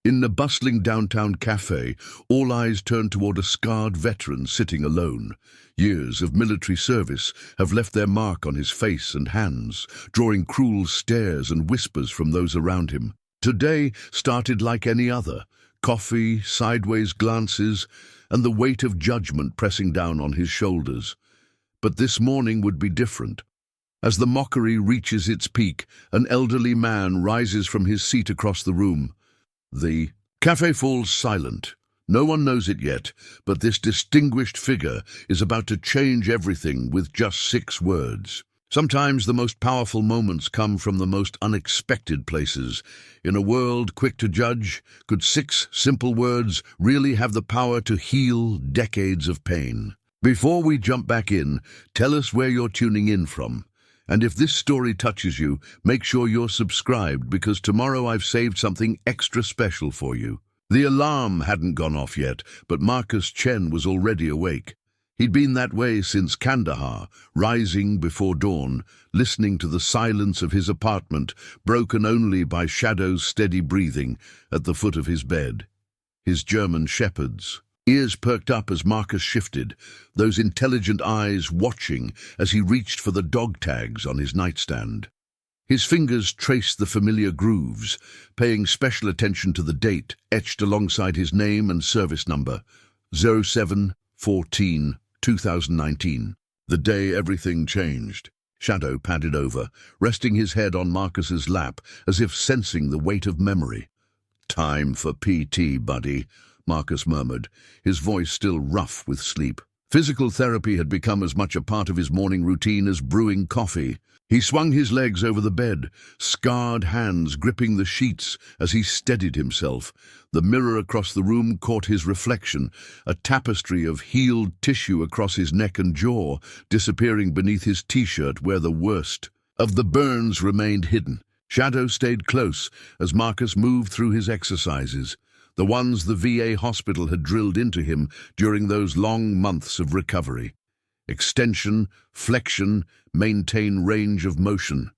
In the bustling downtown café, all eyes turn toward a scarred veteran sitting alone. Years of military service have left their mark on his face and hands, drawing cruel stares and whispers from those around him. Today started like any other: coffee, sideways glances, and the weight of judgment pressing down on his shoulders. But this morning would be different. As the mockery reaches its peak, an elderly man rises from his seat across the room. The café falls silent. No one knows it yet, but this distinguished figure is about to change everything with just 6 words. Sometimes the most powerful moments come from the most unexpected places. In a world quick to judge, could 6 simple words really have the power to heal decades of pain? Before we jump back in, tell us where you're tuning in from. And if this story touches you, make sure you're subscribed, because tomorrow I've saved something extra special for you. The alarm hadn't gone off yet, but Marcus Chen was already awake. He'd been that way since Kandahar, rising before dawn, listening to the silence of his apartment, broken only by Shadow's steady breathing at the foot of his bed. His German shepherds. Ears perked up as Marcus shifted, those intelligent eyes watching as he reached for the dog tags on his nightstand. His fingers traced the familiar grooves, paying special attention to the date etched alongside his name and service number: 07-14-2019. The day everything changed. Shadow padded over, resting his head on Marcus's lap as if sensing the weight of memory. "Time for PT, buddy," Marcus murmured, his voice still rough with sleep. Physical therapy had become as much a part of his morning routine as brewing coffee. He swung his legs over the bed, scarred hands gripping the sheets as he steadied himself. The mirror across the room caught his reflection, a tapestry of healed tissue across his neck and jaw, disappearing beneath his t-shirt where the worst of the burns remained hidden. Shadow stayed close as Marcus moved through his exercises, the ones the VA hospital had drilled into him during those long months of recovery. Extension, flexion, maintain range of motion.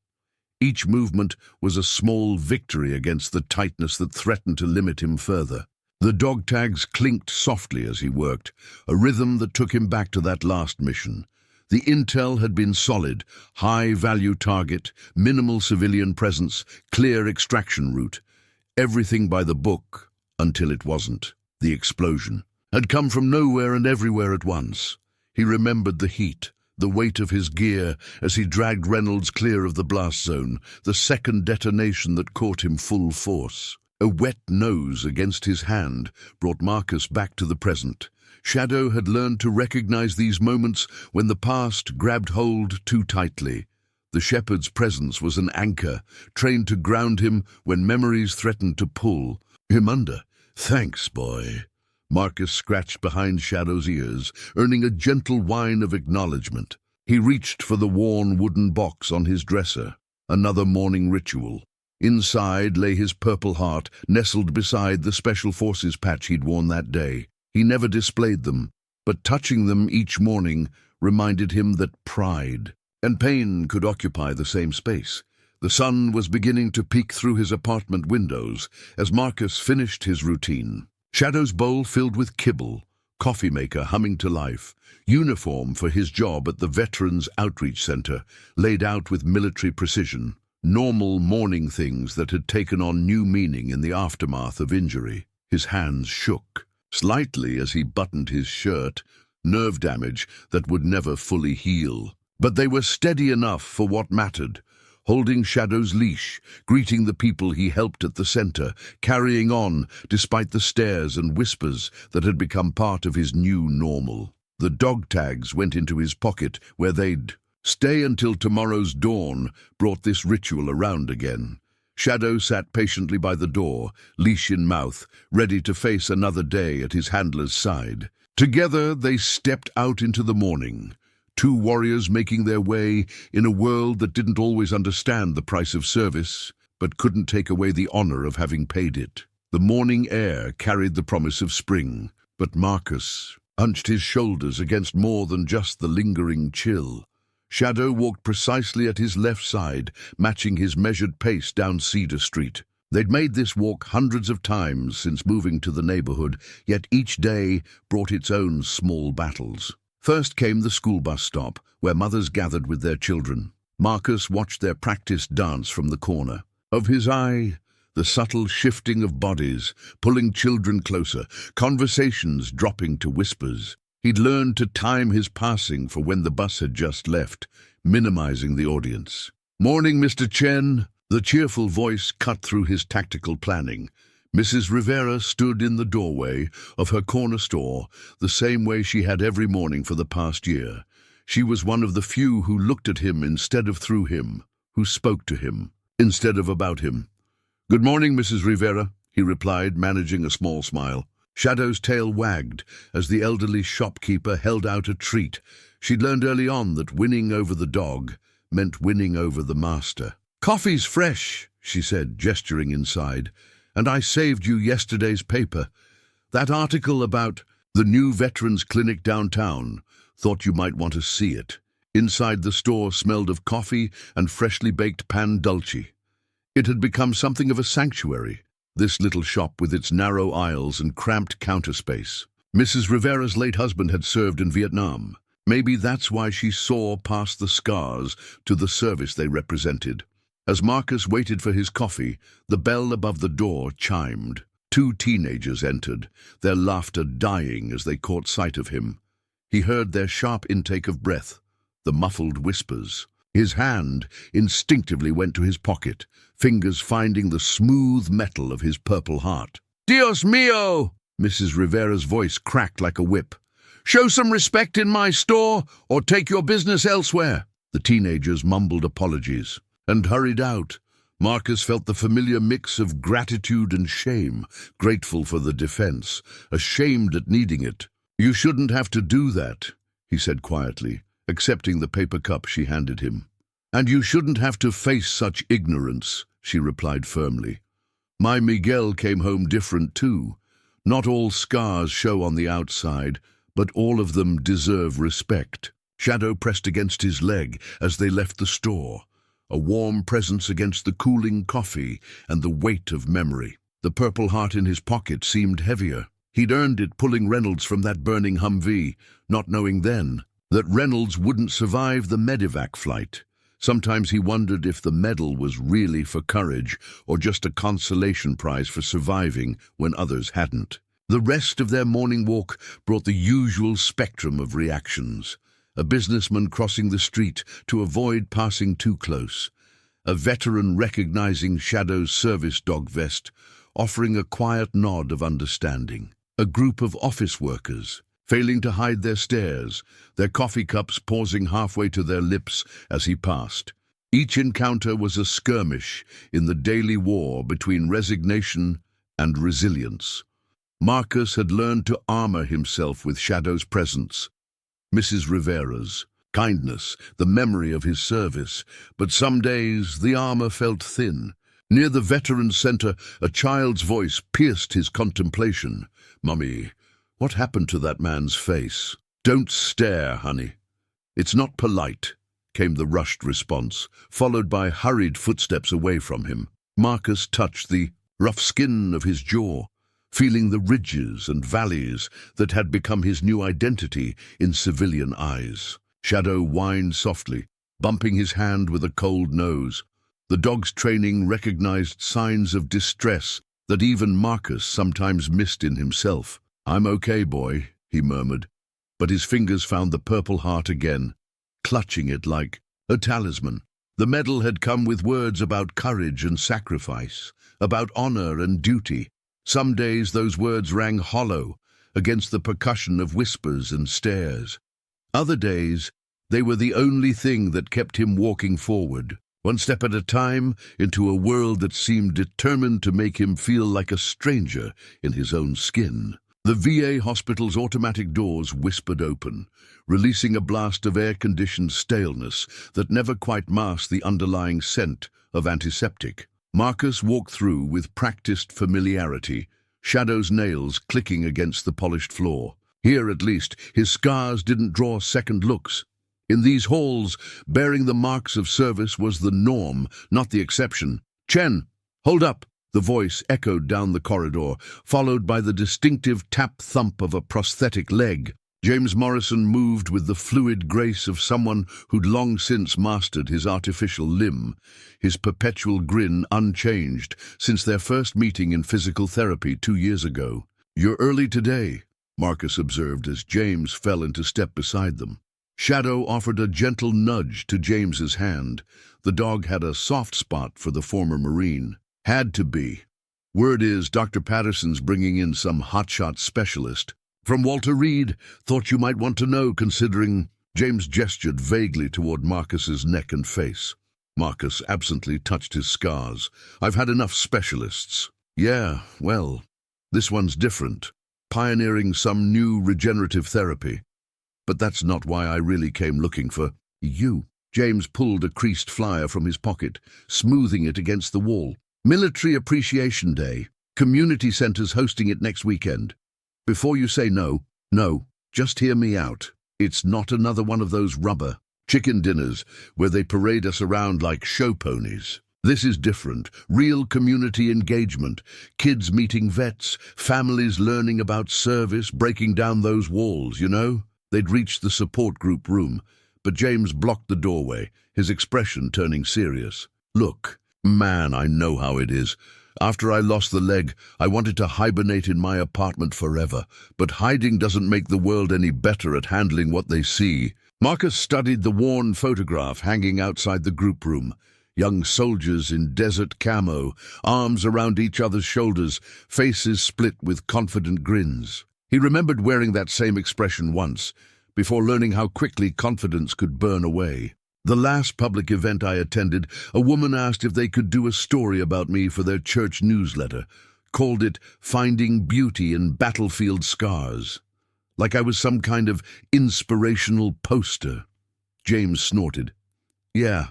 Each movement was a small victory against the tightness that threatened to limit him further. The dog tags clinked softly as he worked, a rhythm that took him back to that last mission. The intel had been solid: high-value target, minimal civilian presence, clear extraction route. Everything by the book. Until it wasn't. The explosion had come from nowhere and everywhere at once. He remembered the heat, the weight of his gear as he dragged Reynolds clear of the blast zone, the second detonation that caught him full force. A wet nose against his hand brought Marcus back to the present. Shadow had learned to recognize these moments when the past grabbed hold too tightly. The shepherd's presence was an anchor, trained to ground him when memories threatened to pull him under. "Thanks, boy." Marcus scratched behind Shadow's ears, earning a gentle whine of acknowledgement. He reached for the worn wooden box on his dresser. Another morning ritual. Inside lay his Purple Heart, nestled beside the Special Forces patch he'd worn that day. He never displayed them, but touching them each morning reminded him that pride and pain could occupy the same space. The sun was beginning to peek through his apartment windows as Marcus finished his routine. Shadow's bowl filled with kibble, coffee maker humming to life, uniform for his job at the Veterans Outreach Center, laid out with military precision. Normal morning things that had taken on new meaning in the aftermath of injury. His hands shook slightly as he buttoned his shirt, nerve damage that would never fully heal. But they were steady enough for what mattered. Holding Shadow's leash, greeting the people he helped at the center, carrying on despite the stares and whispers that had become part of his new normal. The dog tags went into his pocket where they'd stay until tomorrow's dawn brought this ritual around again. Shadow sat patiently by the door, leash in mouth, ready to face another day at his handler's side. Together they stepped out into the morning. 2 warriors making their way in a world that didn't always understand the price of service, but couldn't take away the honor of having paid it. The morning air carried the promise of spring, but Marcus hunched his shoulders against more than just the lingering chill. Shadow walked precisely at his left side, matching his measured pace down Cedar Street. They'd made this walk hundreds of times since moving to the neighborhood, yet each day brought its own small battles. First came the school bus stop, where mothers gathered with their children. Marcus watched their practiced dance from the corner. Of his eye, the subtle shifting of bodies, pulling children closer, conversations dropping to whispers. He'd learned to time his passing for when the bus had just left, minimizing the audience. "Morning, Mr. Chen." The cheerful voice cut through his tactical planning. Mrs. Rivera stood in the doorway of her corner store, the same way she had every morning for the past year. She was one of the few who looked at him instead of through him, who spoke to him instead of about him. "Good morning, Mrs. Rivera," he replied, managing a small smile. Shadow's tail wagged as the elderly shopkeeper held out a treat. She'd learned early on that winning over the dog meant winning over the master. "Coffee's fresh," she said, gesturing inside, "and I saved you yesterday's paper. That article about the new veterans clinic downtown. Thought you might want to see it." Inside the store smelled of coffee and freshly baked pan dulce. It had become something of a sanctuary, this little shop with its narrow aisles and cramped counter space. Mrs. Rivera's late husband had served in Vietnam. Maybe that's why she saw past the scars to the service they represented. As Marcus waited for his coffee, the bell above the door chimed. 2 teenagers entered, their laughter dying as they caught sight of him. He heard their sharp intake of breath, the muffled whispers. His hand instinctively went to his pocket, fingers finding the smooth metal of his purple heart. "Dios mío!" Mrs. Rivera's voice cracked like a whip. "Show some respect in my store, or take your business elsewhere." The teenagers mumbled apologies and hurried out. Marcus felt the familiar mix of gratitude and shame, grateful for the defense, ashamed at needing it. "You shouldn't have to do that," he said quietly, accepting the paper cup she handed him. "And you shouldn't have to face such ignorance," she replied firmly. "My Miguel came home different too. Not all scars show on the outside, but all of them deserve respect." Shadow pressed against his leg as they left the store, a warm presence against the cooling coffee and the weight of memory. The Purple Heart in his pocket seemed heavier. He'd earned it pulling Reynolds from that burning Humvee, not knowing then that Reynolds wouldn't survive the medevac flight. Sometimes he wondered if the medal was really for courage or just a consolation prize for surviving when others hadn't. The rest of their morning walk brought the usual spectrum of reactions. A businessman crossing the street to avoid passing too close. A veteran recognizing Shadow's service dog vest, offering a quiet nod of understanding. A group of office workers, failing to hide their stares, their coffee cups pausing halfway to their lips as he passed. Each encounter was a skirmish in the daily war between resignation and resilience. Marcus had learned to armor himself with Shadow's presence, Mrs. Rivera's kindness, the memory of his service, but some days the armor felt thin. Near the Veterans Center, a child's voice pierced his contemplation. "Mummy, what happened to that man's face?" "Don't stare, honey. It's not polite," came the rushed response, followed by hurried footsteps away from him. Marcus touched the rough skin of his jaw, feeling the ridges and valleys that had become his new identity in civilian eyes. Shadow whined softly, bumping his hand with a cold nose. The dog's training recognized signs of distress that even Marcus sometimes missed in himself. "I'm okay, boy," he murmured, but his fingers found the Purple Heart again, clutching it like a talisman. The medal had come with words about courage and sacrifice, about honor and duty. Some days those words rang hollow against the percussion of whispers and stares. Other days, they were the only thing that kept him walking forward, one step at a time, into a world that seemed determined to make him feel like a stranger in his own skin. The VA hospital's automatic doors whispered open, releasing a blast of air-conditioned staleness that never quite masked the underlying scent of antiseptic. Marcus walked through with practiced familiarity, Shadow's nails clicking against the polished floor. Here, at least, his scars didn't draw second looks. In these halls, bearing the marks of service was the norm, not the exception. "Chen, hold up!" The voice echoed down the corridor, followed by the distinctive tap-thump of a prosthetic leg. James Morrison moved with the fluid grace of someone who'd long since mastered his artificial limb, his perpetual grin unchanged since their first meeting in physical therapy 2 years ago. "You're early today," Marcus observed as James fell into step beside them. Shadow offered a gentle nudge to James's hand. The dog had a soft spot for the former Marine. "Had to be. Word is Dr. Patterson's bringing in some hotshot specialist. From Walter Reed, thought you might want to know, considering—" James gestured vaguely toward Marcus's neck and face. Marcus absently touched his scars. "I've had enough specialists." "Yeah, well, this one's different, pioneering some new regenerative therapy. But that's not why I really came looking for you." James pulled a creased flyer from his pocket, smoothing it against the wall. "Military Appreciation Day. Community Center's hosting it next weekend. Before you say no, just hear me out. It's not another one of those rubber chicken dinners where they parade us around like show ponies. This is different. Real community engagement. Kids meeting vets, families learning about service, breaking down those walls, you know?" They'd reached the support group room, but James blocked the doorway, his expression turning serious. "Look, man, I know how it is. After I lost the leg, I wanted to hibernate in my apartment forever, but hiding doesn't make the world any better at handling what they see." Marcus studied the worn photograph hanging outside the group room. Young soldiers in desert camo, arms around each other's shoulders, faces split with confident grins. He remembered wearing that same expression once, before learning how quickly confidence could burn away. "The last public event I attended, a woman asked if they could do a story about me for their church newsletter, called it Finding Beauty in Battlefield Scars. Like I was some kind of inspirational poster." James snorted. "Yeah,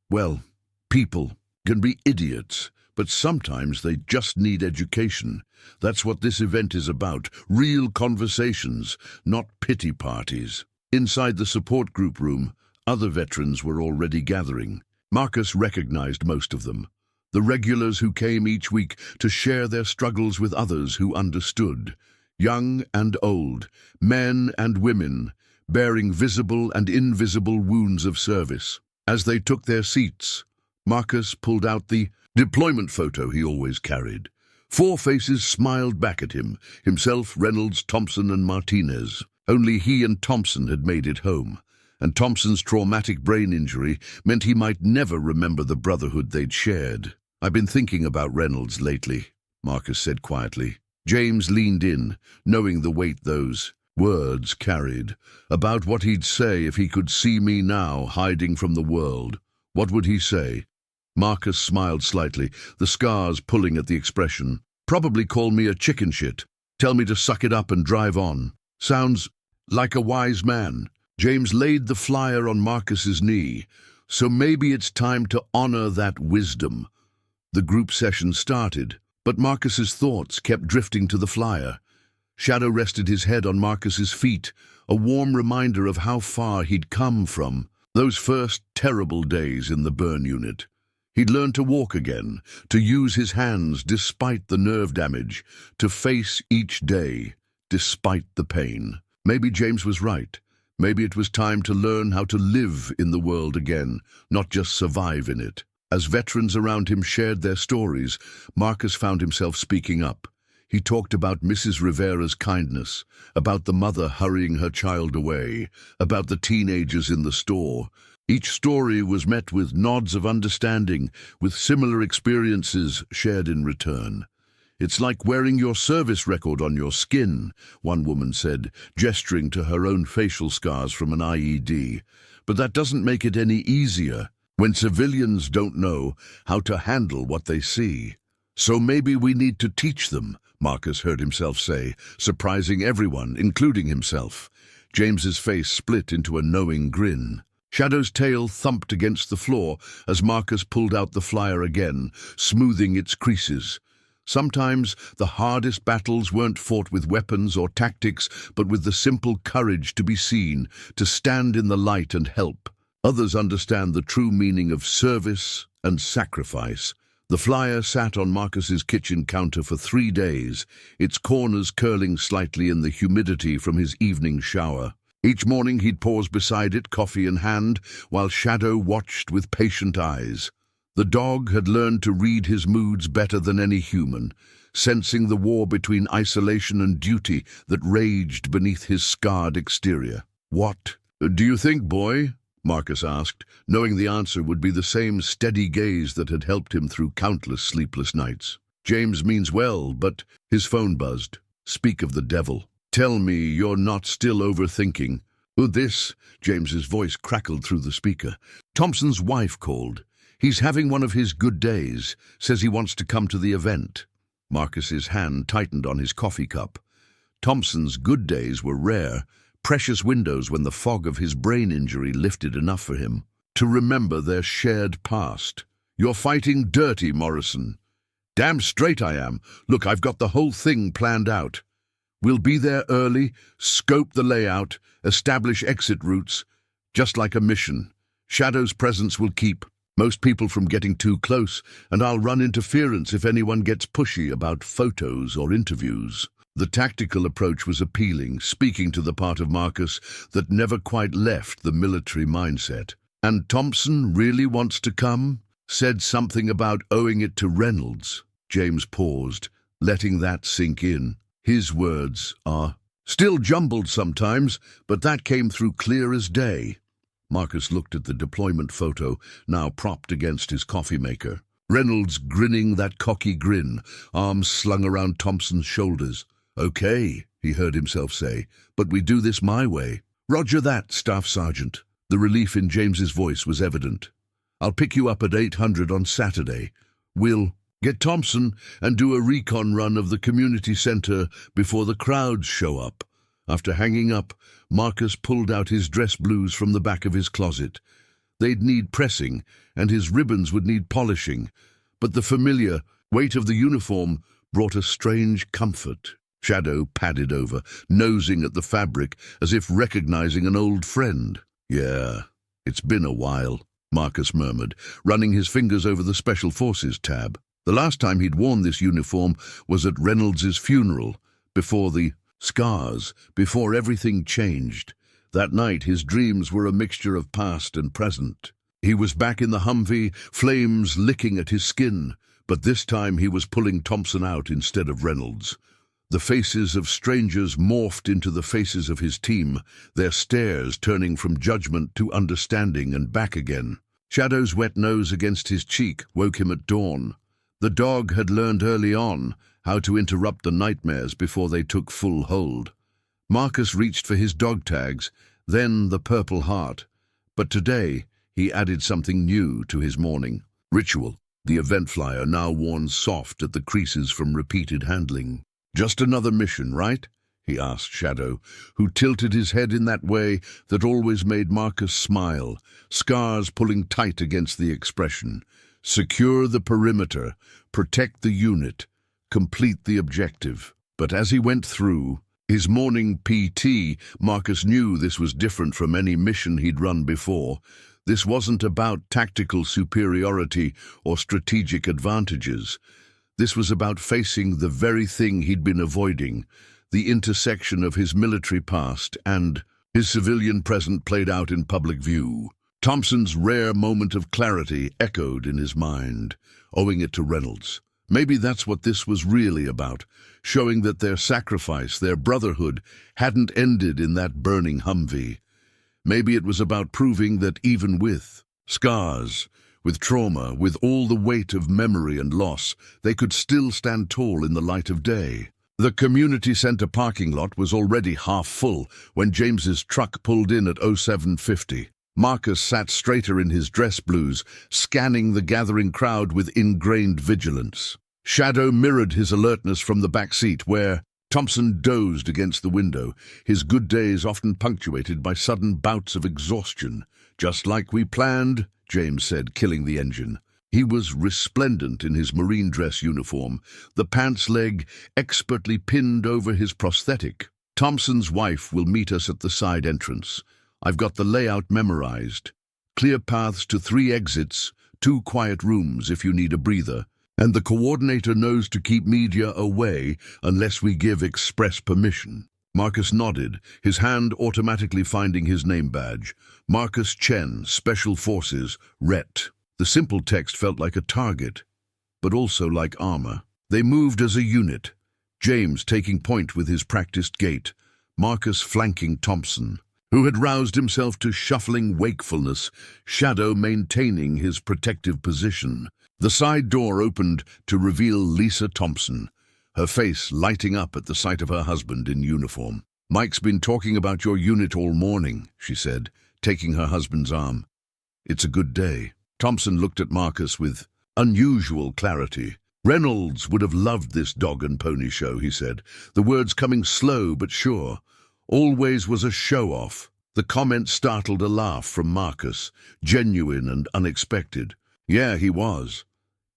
well, people can be idiots, but sometimes they just need education. That's what this event is about, real conversations, not pity parties." Inside the support group room, other veterans were already gathering. Marcus recognized most of them, the regulars who came each week to share their struggles with others who understood. Young and old, men and women, bearing visible and invisible wounds of service. As they took their seats, Marcus pulled out the deployment photo he always carried. 4 faces smiled back at him, himself, Reynolds, Thompson and Martinez. Only he and Thompson had made it home, and Thompson's traumatic brain injury meant he might never remember the brotherhood they'd shared. "I've been thinking about Reynolds lately," Marcus said quietly. James leaned in, knowing the weight those words carried, about what he'd say if he could see me now hiding from the world. What would he say? Marcus smiled slightly, the scars pulling at the expression. "Probably call me a chicken shit. Tell me to suck it up and drive on. Sounds like a wise man." James laid the flyer on Marcus's knee. "So maybe it's time to honor that wisdom." The group session started, but Marcus's thoughts kept drifting to the flyer. Shadow rested his head on Marcus's feet, a warm reminder of how far he'd come from those first terrible days in the burn unit. He'd learned to walk again, to use his hands despite the nerve damage, to face each day despite the pain. Maybe James was right. Maybe it was time to learn how to live in the world again, not just survive in it. As veterans around him shared their stories, Marcus found himself speaking up. He talked about Mrs. Rivera's kindness, about the mother hurrying her child away, about the teenagers in the store. Each story was met with nods of understanding, with similar experiences shared in return. "It's like wearing your service record on your skin," one woman said, gesturing to her own facial scars from an IED. "But that doesn't make it any easier when civilians don't know how to handle what they see. So maybe we need to teach them," Marcus heard himself say, surprising everyone, including himself. James's face split into a knowing grin. Shadow's tail thumped against the floor as Marcus pulled out the flyer again, smoothing its creases. Sometimes the hardest battles weren't fought with weapons or tactics, but with the simple courage to be seen, to stand in the light and help. Others understand the true meaning of service and sacrifice, The flyer sat on Marcus's kitchen counter for 3 days, its corners curling slightly in the humidity from his evening shower. Each morning he'd pause beside it, coffee in hand, while Shadow watched with patient eyes. The dog had learned to read his moods better than any human, sensing the war between isolation and duty that raged beneath his scarred exterior. "What do you think, boy?" Marcus asked, knowing the answer would be the same steady gaze that had helped him through countless sleepless nights. "James means well, but—" His phone buzzed. "Speak of the devil. Tell me you're not still overthinking." "Who this?" James's voice crackled through the speaker. "Thompson's wife called. He's having one of his good days, says he wants to come to the event." Marcus's hand tightened on his coffee cup. Thompson's good days were rare, precious windows when the fog of his brain injury lifted enough for him to remember their shared past. "You're fighting dirty, Morrison." "Damn straight I am. Look, I've got the whole thing planned out. We'll be there early, scope the layout, establish exit routes, just like a mission. Shadow's presence will keep most people from getting too close, and I'll run interference if anyone gets pushy about photos or interviews." The tactical approach was appealing, speaking to the part of Marcus that never quite left the military mindset. "And Thompson really wants to come? Said something about owing it to Reynolds." James paused, letting that sink in. His words are still jumbled sometimes, but that came through clear as day. Marcus looked at the deployment photo, now propped against his coffee maker. Reynolds grinning that cocky grin, arms slung around Thompson's shoulders. "Okay," he heard himself say, "but we do this my way." "Roger that, Staff Sergeant." The relief in James's voice was evident. "I'll pick you up at 800 on Saturday. We'll get Thompson and do a recon run of the community center before the crowds show up." After hanging up, Marcus pulled out his dress blues from the back of his closet. They'd need pressing, and his ribbons would need polishing, but the familiar weight of the uniform brought a strange comfort. Shadow padded over, nosing at the fabric as if recognizing an old friend. "Yeah, it's been a while," Marcus murmured, running his fingers over the Special Forces tab. The last time he'd worn this uniform was at Reynolds's funeral, before the scars, before everything changed. That night his dreams were a mixture of past and present. He was back in the Humvee, flames licking at his skin, but this time he was pulling Thompson out instead of Reynolds. The faces of strangers morphed into the faces of his team, their stares turning from judgment to understanding and back again. Shadow's wet nose against his cheek woke him at dawn. The dog had learned early on how to interrupt the nightmares before they took full hold. Marcus reached for his dog tags, then the Purple Heart. But today he added something new to his morning ritual, the event flyer now worn soft at the creases from repeated handling. "Just another mission, right?" he asked Shadow, who tilted his head in that way that always made Marcus smile, scars pulling tight against the expression. "Secure the perimeter, protect the unit, complete the objective." But as he went through his morning PT, Marcus knew this was different from any mission he'd run before. This wasn't about tactical superiority or strategic advantages. This was about facing the very thing he'd been avoiding, the intersection of his military past and his civilian present played out in public view. Thompson's rare moment of clarity echoed in his mind, owing it to Reynolds. Maybe that's what this was really about, showing that their sacrifice, their brotherhood, hadn't ended in that burning Humvee. Maybe it was about proving that even with scars, with trauma, with all the weight of memory and loss, they could still stand tall in the light of day. The community center parking lot was already half full when James's truck pulled in at 0750. Marcus sat straighter in his dress blues, scanning the gathering crowd with ingrained vigilance. Shadow mirrored his alertness from the back seat where Thompson dozed against the window, his good days often punctuated by sudden bouts of exhaustion. "Just like we planned," James said, killing the engine. He was resplendent in his marine dress uniform, the pants leg expertly pinned over his prosthetic. "Thompson's wife will meet us at the side entrance. I've got the layout memorized. Clear paths to 3 exits, 2 quiet rooms if you need a breather. And the coordinator knows to keep media away unless we give express permission. Marcus nodded, his hand automatically finding his name badge. Marcus Chen, Special Forces, RET. The simple text felt like a target, but also like armor. They moved as a unit, James taking point with his practiced gait, Marcus flanking Thompson, who had roused himself to shuffling wakefulness, Shadow maintaining his protective position. The side door opened to reveal Lisa Thompson, her face lighting up at the sight of her husband in uniform. "Mike's been talking about your unit all morning," she said, taking her husband's arm. "It's a good day." Thompson looked at Marcus with unusual clarity. "Reynolds would have loved this dog and pony show," he said, the words coming slow but sure. "Always was a show-off." The comment startled a laugh from Marcus, genuine and unexpected. Yeah, he was.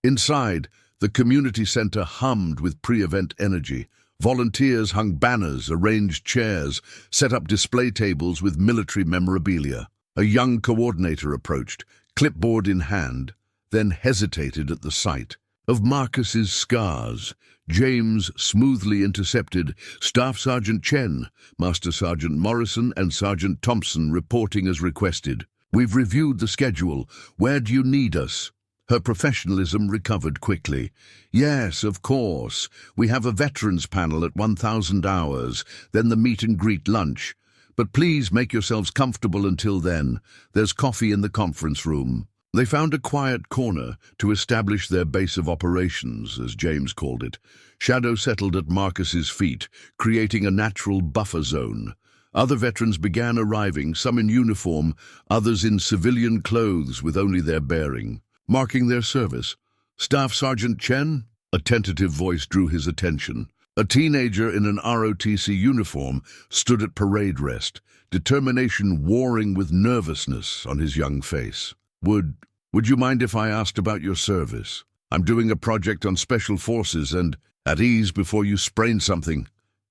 Inside, the community center hummed with pre-event energy. Volunteers hung banners, arranged chairs, set up display tables with military memorabilia. A young coordinator approached, clipboard in hand, then hesitated at the sight of Marcus's scars. James smoothly intercepted Staff Sergeant Chen, Master Sergeant Morrison and Sergeant Thompson reporting as requested. "We've reviewed the schedule. Where do you need us?" Her professionalism recovered quickly. "Yes, of course. We have a veterans panel at 1,000 hours, then the meet and greet lunch. But please make yourselves comfortable until then. There's coffee in the conference room." They found a quiet corner to establish their base of operations, as James called it. Shadow settled at Marcus's feet, creating a natural buffer zone. Other veterans began arriving, some in uniform, others in civilian clothes with only their bearing, marking their service. "Staff Sergeant Chen?" A tentative voice drew his attention. A teenager in an ROTC uniform stood at parade rest, determination warring with nervousness on his young face. Would you mind if I asked about your service? I'm doing a project on Special Forces and at ease before you sprain something."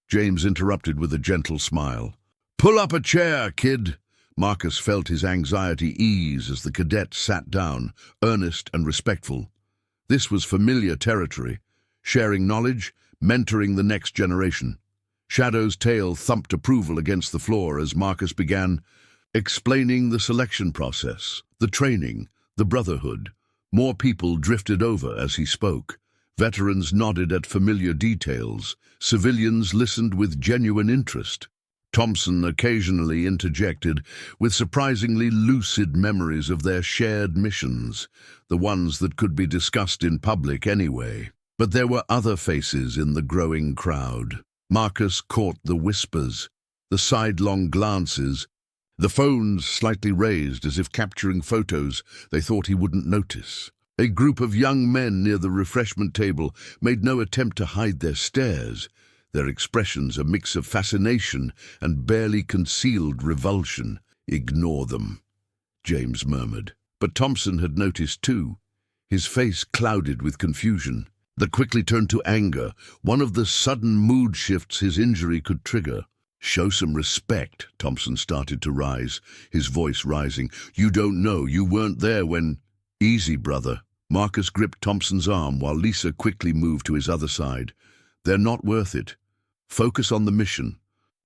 James interrupted with a gentle smile. "Pull up a chair, kid." Marcus felt his anxiety ease as the cadet sat down, earnest and respectful. This was familiar territory, sharing knowledge, mentoring the next generation. Shadow's tail thumped approval against the floor as Marcus began explaining the selection process, the training, the brotherhood. More people drifted over as he spoke. Veterans nodded at familiar details. Civilians listened with genuine interest. Thompson occasionally interjected with surprisingly lucid memories of their shared missions, the ones that could be discussed in public anyway. But there were other faces in the growing crowd. Marcus caught the whispers, the sidelong glances, the phones slightly raised as if capturing photos they thought he wouldn't notice. A group of young men near the refreshment table made no attempt to hide their stares, their expressions a mix of fascination and barely concealed revulsion. "Ignore them," James murmured. But Thompson had noticed too, his face clouded with confusion that quickly turned to anger, one of the sudden mood shifts his injury could trigger. "Show some respect," Thompson started to rise, his voice rising. "You don't know, you weren't there when—" "Easy, brother." Marcus gripped Thompson's arm while Lisa quickly moved to his other side. "They're not worth it. Focus on the mission.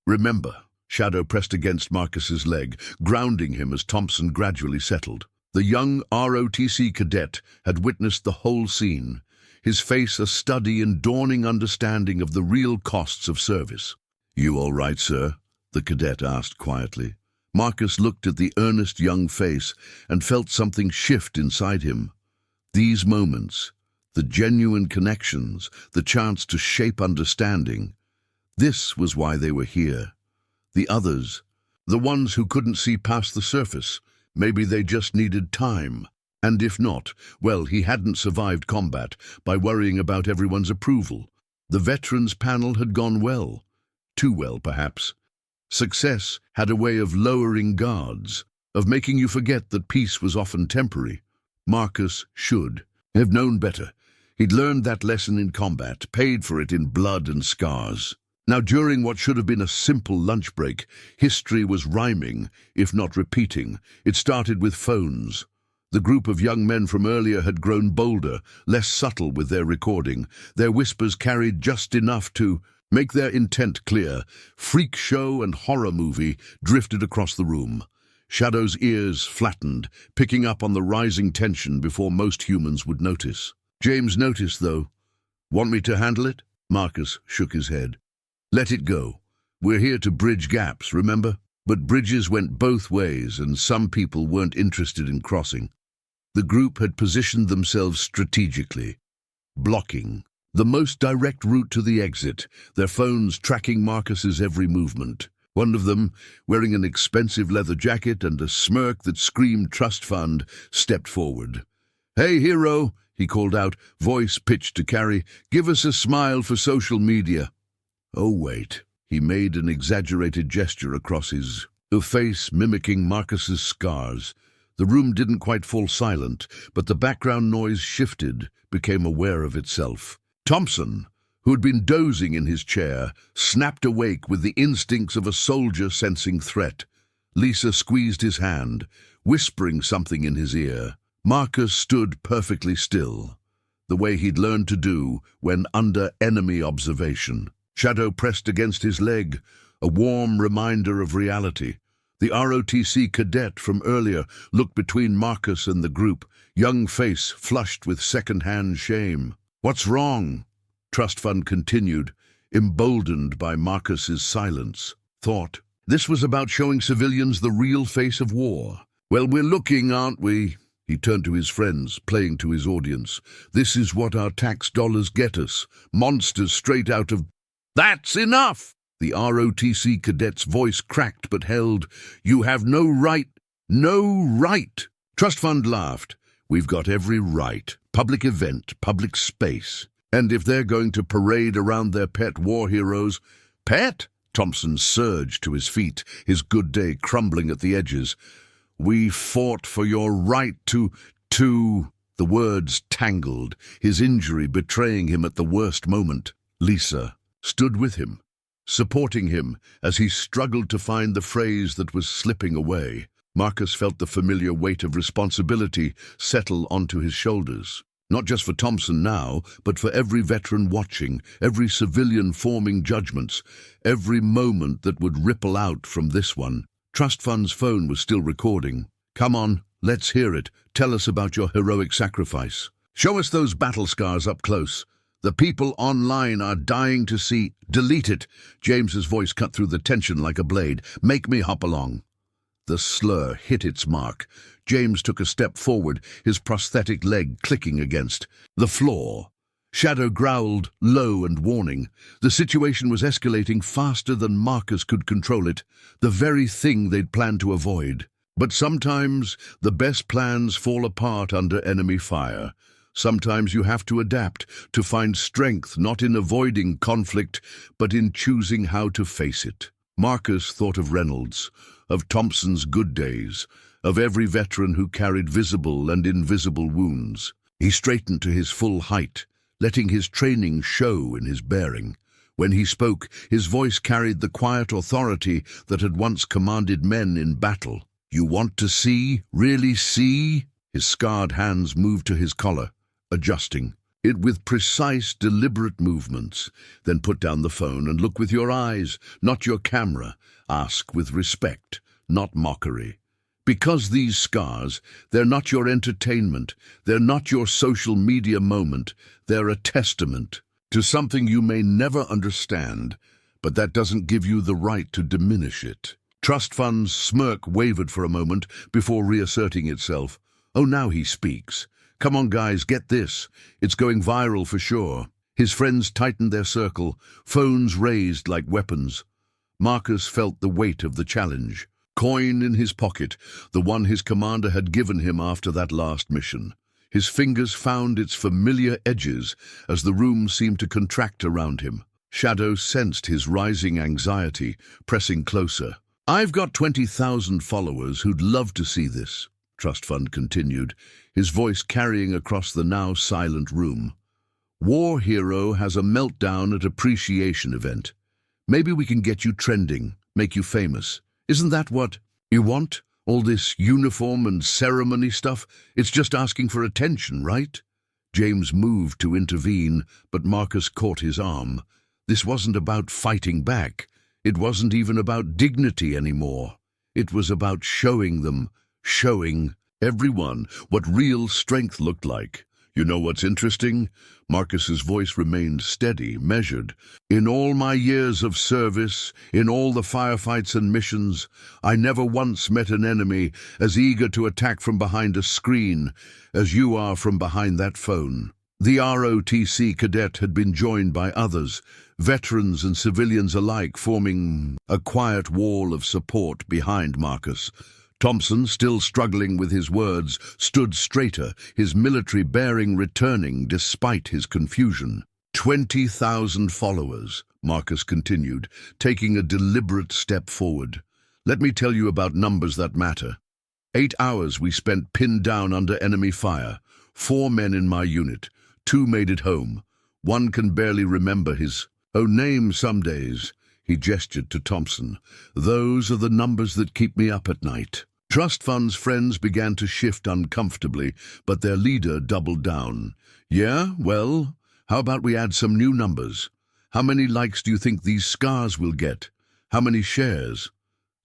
Remember." Shadow pressed against Marcus's leg, grounding him as Thompson gradually settled. The young ROTC cadet had witnessed the whole scene, his face a study in dawning understanding of the real costs of service. "You all right, sir?" the cadet asked quietly. Marcus looked at the earnest young face and felt something shift inside him. These moments, the genuine connections, the chance to shape understanding, this was why they were here. The others, the ones who couldn't see past the surface, maybe they just needed time. And if not, well, he hadn't survived combat by worrying about everyone's approval. The veterans panel had gone well. Too well, perhaps. Success had a way of lowering guards, of making you forget that peace was often temporary. Marcus should have known better. He'd learned that lesson in combat, paid for it in blood and scars. Now, during what should have been a simple lunch break, history was rhyming, if not repeating. It started with phones. The group of young men from earlier had grown bolder, less subtle with their recording. Their whispers carried just enough to make their intent clear. Freak show and horror movie drifted across the room. Shadow's ears flattened, picking up on the rising tension before most humans would notice. James noticed, though. "Want me to handle it?" Marcus shook his head. "Let it go. We're here to bridge gaps, remember?" But bridges went both ways, and some people weren't interested in crossing. The group had positioned themselves strategically, blocking the most direct route to the exit, their phones tracking Marcus's every movement. One of them, wearing an expensive leather jacket and a smirk that screamed trust fund, stepped forward. "Hey, hero," he called out, voice pitched to carry, "give us a smile for social media." "Oh, wait." He made an exaggerated gesture across his face, mimicking Marcus's scars. The room didn't quite fall silent, but the background noise shifted, became aware of itself. Thompson, who had been dozing in his chair, snapped awake with the instincts of a soldier sensing threat. Lisa squeezed his hand, whispering something in his ear. Marcus stood perfectly still, the way he'd learned to do when under enemy observation. Shadow pressed against his leg, a warm reminder of reality. The ROTC cadet from earlier looked between Marcus and the group, young face flushed with second-hand shame. "What's wrong?" Trust Fund continued, emboldened by Marcus's silence. Thought, this was about showing civilians the real face of war. "Well, we're looking, aren't we?" He turned to his friends, playing to his audience. "This is what our tax dollars get us. Monsters straight out of—" "That's enough!" The ROTC cadet's voice cracked but held. "You have no right. No right." Trust Fund laughed. "We've got every right. Public event, public space. And if they're going to parade around their pet war heroes—" "Pet?" Thompson surged to his feet, his good day crumbling at the edges. "We fought for your right to—" The words tangled, his injury betraying him at the worst moment. Lisa stood with him, supporting him as he struggled to find the phrase that was slipping away. Marcus felt the familiar weight of responsibility settle onto his shoulders. Not just for Thompson now, but for every veteran watching, every civilian forming judgments, every moment that would ripple out from this one. Trust Fund's phone was still recording. "Come on, let's hear it. Tell us about your heroic sacrifice. Show us those battle scars up close. The people online are dying to see—" "Delete it." James's voice cut through the tension like a blade. "Make me hop along." The slur hit its mark. James took a step forward, his prosthetic leg clicking against the floor. Shadow growled, low and warning. The situation was escalating faster than Marcus could control it, the very thing they'd planned to avoid. But sometimes the best plans fall apart under enemy fire. Sometimes you have to adapt, to find strength not in avoiding conflict, but in choosing how to face it. Marcus thought of Reynolds, of Thompson's good days, of every veteran who carried visible and invisible wounds. He straightened to his full height, letting his training show in his bearing. When he spoke, his voice carried the quiet authority that had once commanded men in battle. "You want to see, really see?" His scarred hands moved to his collar, adjusting it with precise, deliberate movements. "Then put down the phone and look with your eyes, not your camera. Ask with respect, not mockery. Because these scars, they're not your entertainment, they're not your social media moment, they're a testament to something you may never understand, but that doesn't give you the right to diminish it." Trust Fund's smirk wavered for a moment before reasserting itself. "Oh, now he speaks. Come on, guys, get this. It's going viral for sure." His friends tightened their circle, phones raised like weapons. Marcus felt the weight of the challenge. Coin in his pocket, the one his commander had given him after that last mission. His fingers found its familiar edges as the room seemed to contract around him. Shadow sensed his rising anxiety, pressing closer. "I've got 20,000 followers who'd love to see this," Trust Fund continued, his voice carrying across the now silent room. "War hero has a meltdown at appreciation event. Maybe we can get you trending, make you famous. Isn't that what you want? All this uniform and ceremony stuff, it's just asking for attention, right? James moved to intervene, but Marcus caught his arm. This wasn't about fighting back. It wasn't even about dignity anymore. It was about showing everyone what real strength looked like. You know what's interesting? Marcus's voice remained steady, measured. In all my years of service, in all the firefights and missions, I never once met an enemy as eager to attack from behind a screen as you are from behind that phone. The ROTC cadet had been joined by others, veterans and civilians alike, forming a quiet wall of support behind Marcus. Thompson, still struggling with his words, stood straighter, his military bearing returning despite his confusion. 20,000 followers, Marcus continued, taking a deliberate step forward. Let me tell you about numbers that matter. 8 hours we spent pinned down under enemy fire. 4 men in my unit. 2 made it home. 1 can barely remember his own name some days. He gestured to Thompson. Those are the numbers that keep me up at night. Trust Fund's friends began to shift uncomfortably, but their leader doubled down. Yeah, well, how about we add some new numbers? How many likes do you think these scars will get? How many shares?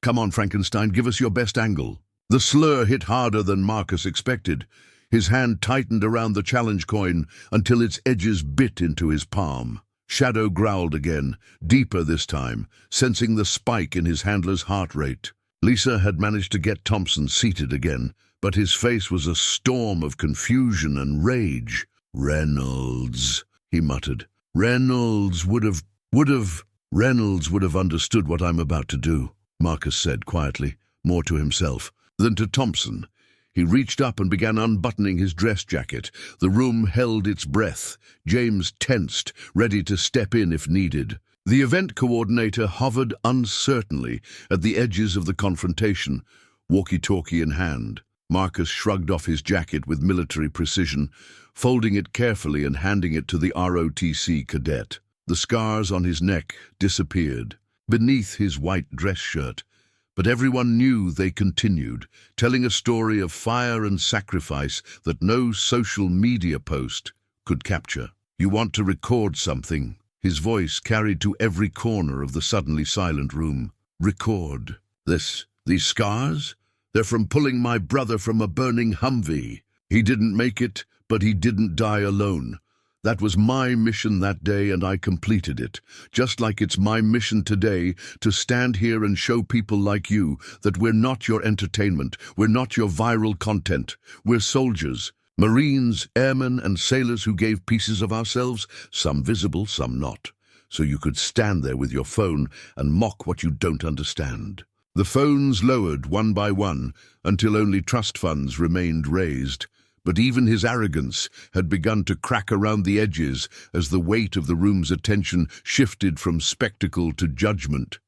Come on, Frankenstein, give us your best angle. The slur hit harder than Marcus expected. His hand tightened around the challenge coin until its edges bit into his palm. Shadow growled again, deeper this time, sensing the spike in his handler's heart rate. Lisa had managed to get Thompson seated again, but his face was a storm of confusion and rage. Reynolds, he muttered. Reynolds would have understood what I'm about to do, Marcus said quietly, more to himself than to Thompson. He reached up and began unbuttoning his dress jacket. The room held its breath. James tensed, ready to step in if needed. The event coordinator hovered uncertainly at the edges of the confrontation, walkie-talkie in hand. Marcus shrugged off his jacket with military precision, folding it carefully and handing it to the ROTC cadet. The scars on his neck disappeared, beneath his white dress shirt, but everyone knew they continued, telling a story of fire and sacrifice that no social media post could capture. You want to record something? His voice carried to every corner of the suddenly silent room. Record. These scars? They're from pulling my brother from a burning Humvee. He didn't make it, but he didn't die alone. That was my mission that day, and I completed it. Just like it's my mission today to stand here and show people like you that we're not your entertainment, we're not your viral content. We're soldiers. Marines, airmen, and sailors who gave pieces of ourselves, some visible, some not, so you could stand there with your phone and mock what you don't understand. The phones lowered one by one until only trust funds remained raised, but even his arrogance had begun to crack around the edges as the weight of the room's attention shifted from spectacle to judgment.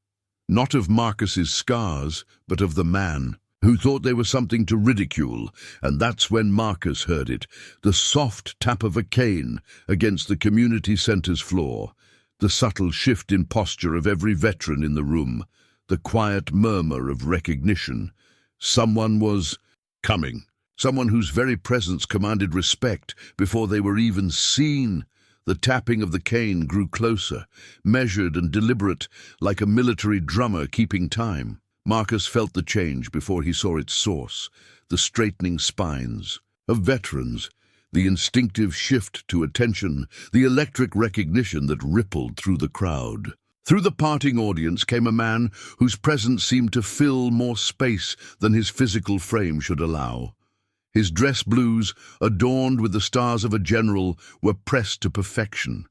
Not of Marcus's scars, but of the man who thought they were something to ridicule, and that's when Marcus heard it, the soft tap of a cane against the community center's floor, the subtle shift in posture of every veteran in the room, the quiet murmur of recognition. Someone was coming, someone whose very presence commanded respect before they were even seen. The tapping of the cane grew closer, measured and deliberate, like a military drummer keeping time. Marcus felt the change before he saw its source, the straightening spines of veterans, the instinctive shift to attention, the electric recognition that rippled through the crowd. Through the parting audience came a man whose presence seemed to fill more space than his physical frame should allow. His dress blues, adorned with the stars of a general, were pressed to perfection.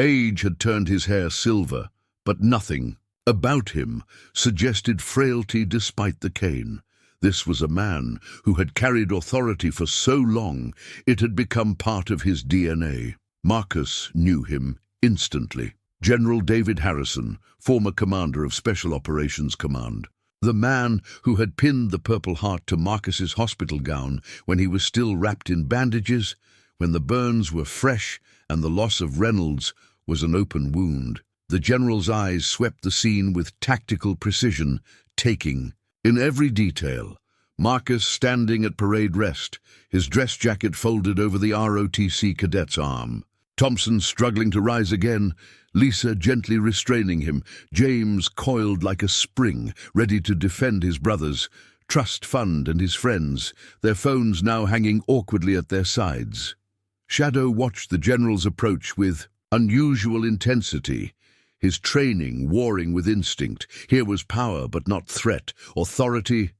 Age had turned his hair silver, but nothing about him suggested frailty despite the cane. This was a man who had carried authority for so long it had become part of his DNA. Marcus knew him instantly. General David Harrison, former commander of Special Operations Command. The man who had pinned the Purple Heart to Marcus's hospital gown when he was still wrapped in bandages, when the burns were fresh and the loss of Reynolds was an open wound. The general's eyes swept the scene with tactical precision, taking in every detail Marcus standing at parade rest, his dress jacket folded over the ROTC cadet's arm. Thompson struggling to rise again, Lisa gently restraining him, James coiled like a spring, ready to defend his brothers, Trust Fund and his friends, their phones now hanging awkwardly at their sides. Shadow watched the general's approach with unusual intensity, his training warring with instinct. Here was power but not threat, authority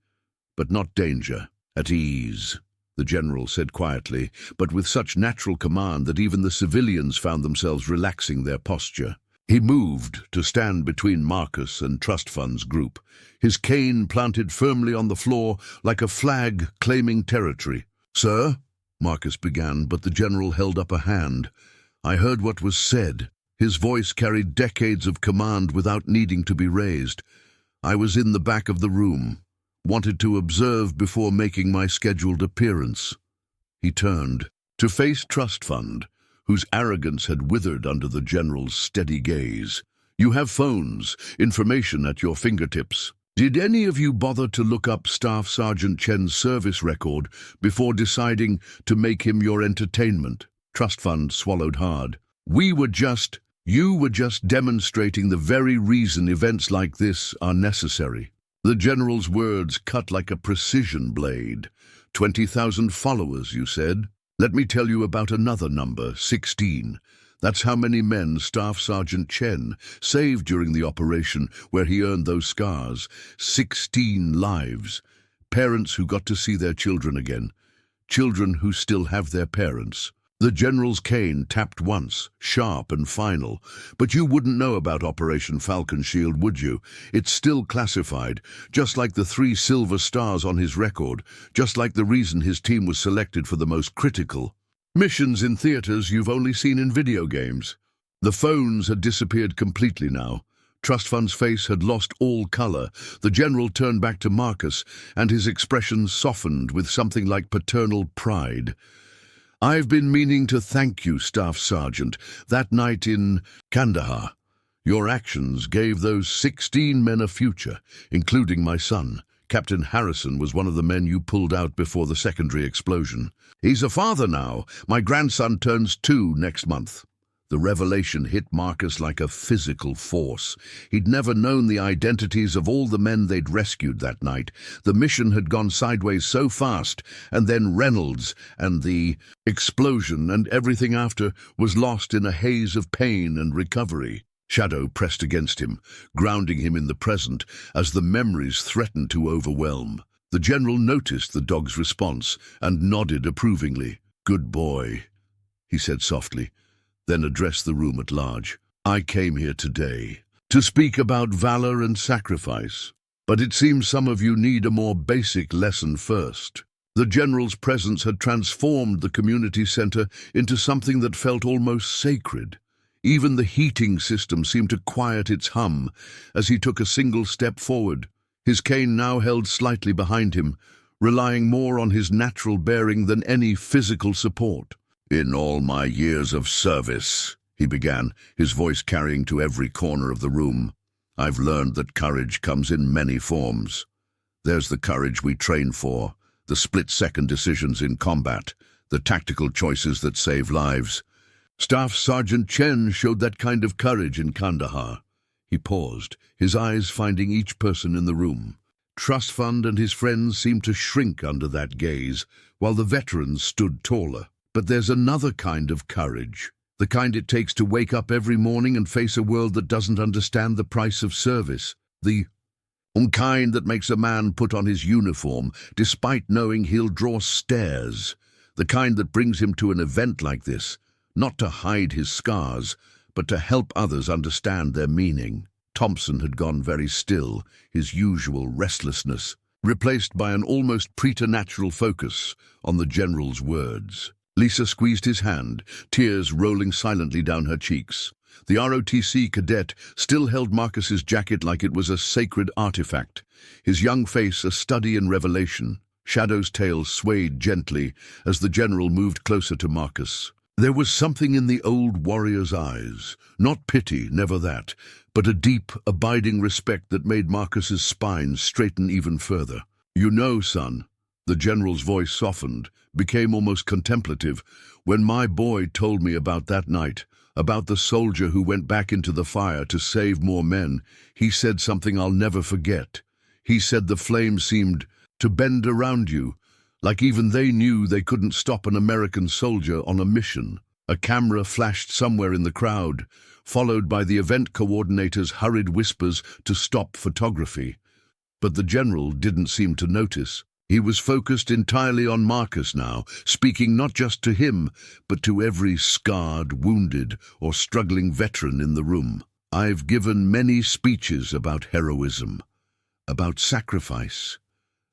but not danger. At ease, the general said quietly, but with such natural command that even the civilians found themselves relaxing their posture. He moved to stand between Marcus and Trust Fund's group, his cane planted firmly on the floor like a flag claiming territory. "Sir," Marcus began, but the general held up a hand. "I heard what was said." His voice carried decades of command without needing to be raised. "I was in the back of the room. Wanted to observe before making my scheduled appearance." He turned to face Trust Fund, whose arrogance had withered under the general's steady gaze. "You have phones, information at your fingertips. Did any of you bother to look up Staff Sergeant Chen's service record before deciding to make him your entertainment?" Trust Fund swallowed hard. You were just demonstrating the very reason events like this are necessary." The general's words cut like a precision blade. 20,000 followers, you said? Let me tell you about another number, 16. That's how many men Staff Sergeant Chen saved during the operation where he earned those scars. 16 lives. Parents who got to see their children again. Children who still have their parents. The general's cane tapped once, sharp and final. "But you wouldn't know about Operation Falcon Shield, would you? It's still classified, just like the 3 silver stars on his record, just like the reason his team was selected for the most critical missions in theaters you've only seen in video games." The phones had disappeared completely now. Trust Fund's face had lost all color. The general turned back to Marcus, and his expression softened with something like paternal pride. "I've been meaning to thank you, Staff Sergeant. That night in Kandahar, your actions gave those 16 men a future, including my son. Captain Harrison was one of the men you pulled out before the secondary explosion. He's a father now. My grandson turns 2 next month." The revelation hit Marcus like a physical force. He'd never known the identities of all the men they'd rescued that night. The mission had gone sideways so fast, and then Reynolds and the explosion and everything after was lost in a haze of pain and recovery. Shadow pressed against him, grounding him in the present as the memories threatened to overwhelm. The general noticed the dog's response and nodded approvingly. "Good boy," he said softly, then addressed the room at large. "I came here today to speak about valor and sacrifice, but it seems some of you need a more basic lesson first." The general's presence had transformed the community center into something that felt almost sacred. Even the heating system seemed to quiet its hum as he took a single step forward, his cane now held slightly behind him, relying more on his natural bearing than any physical support. "In all my years of service," he began, his voice carrying to every corner of the room, "I've learned that courage comes in many forms. There's the courage we train for, the split-second decisions in combat, the tactical choices that save lives. Staff Sergeant Chen showed that kind of courage in Kandahar." He paused, his eyes finding each person in the room. Trust Fund and his friends seemed to shrink under that gaze, while the veterans stood taller. "But there's another kind of courage, the kind it takes to wake up every morning and face a world that doesn't understand the price of service. The kind that makes a man put on his uniform despite knowing he'll draw stares. The kind that brings him to an event like this, not to hide his scars, but to help others understand their meaning." Thompson had gone very still, his usual restlessness replaced by an almost preternatural focus on the general's words. Lisa squeezed his hand, tears rolling silently down her cheeks. The ROTC cadet still held Marcus's jacket like it was a sacred artifact, his young face a study in revelation. Shadow's tail swayed gently as the general moved closer to Marcus. There was something in the old warrior's eyes, not pity, never that, but a deep, abiding respect that made Marcus's spine straighten even further. You know, son, the general's voice softened, became almost contemplative, when my boy told me about that night, about the soldier who went back into the fire to save more men. He said something I'll never forget. He said the flames seemed to bend around you, like even they knew they couldn't stop an American soldier on a mission. A camera flashed somewhere in the crowd, followed by the event coordinator's hurried whispers to stop photography. But the general didn't seem to notice. He was focused entirely on Marcus now, speaking not just to him, but to every scarred, wounded, or struggling veteran in the room. I've given many speeches about heroism, about sacrifice,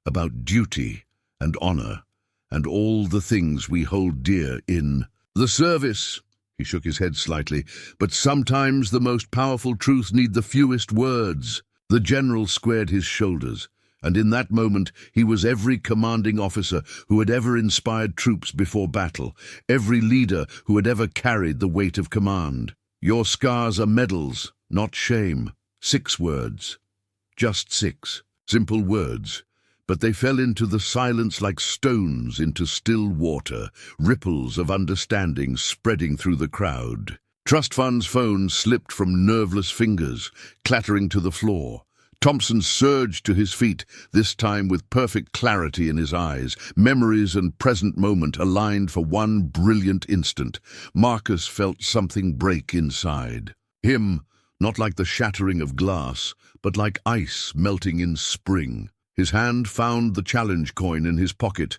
about duty and honor, and all the things we hold dear in the service. He shook his head slightly. But sometimes the most powerful truths need the fewest words. The general squared his shoulders, and in that moment he was every commanding officer who had ever inspired troops before battle, every leader who had ever carried the weight of command. Your scars are medals, not shame. 6 words. Just 6. Simple words. But they fell into the silence like stones into still water, ripples of understanding spreading through the crowd. Trust Fund's phone slipped from nerveless fingers, clattering to the floor. Thompson surged to his feet, this time with perfect clarity in his eyes, memories and present moment aligned for one brilliant instant. Marcus felt something break inside. Him, not like the shattering of glass, but like ice melting in spring. His hand found the challenge coin in his pocket,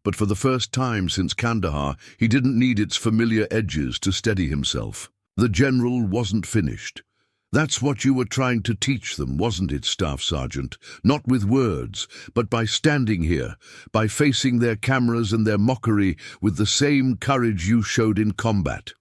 but for the first time since Kandahar, he didn't need its familiar edges to steady himself. The general wasn't finished. That's what you were trying to teach them, wasn't it, Staff Sergeant? Not with words, but by standing here, by facing their cameras and their mockery with the same courage you showed in combat.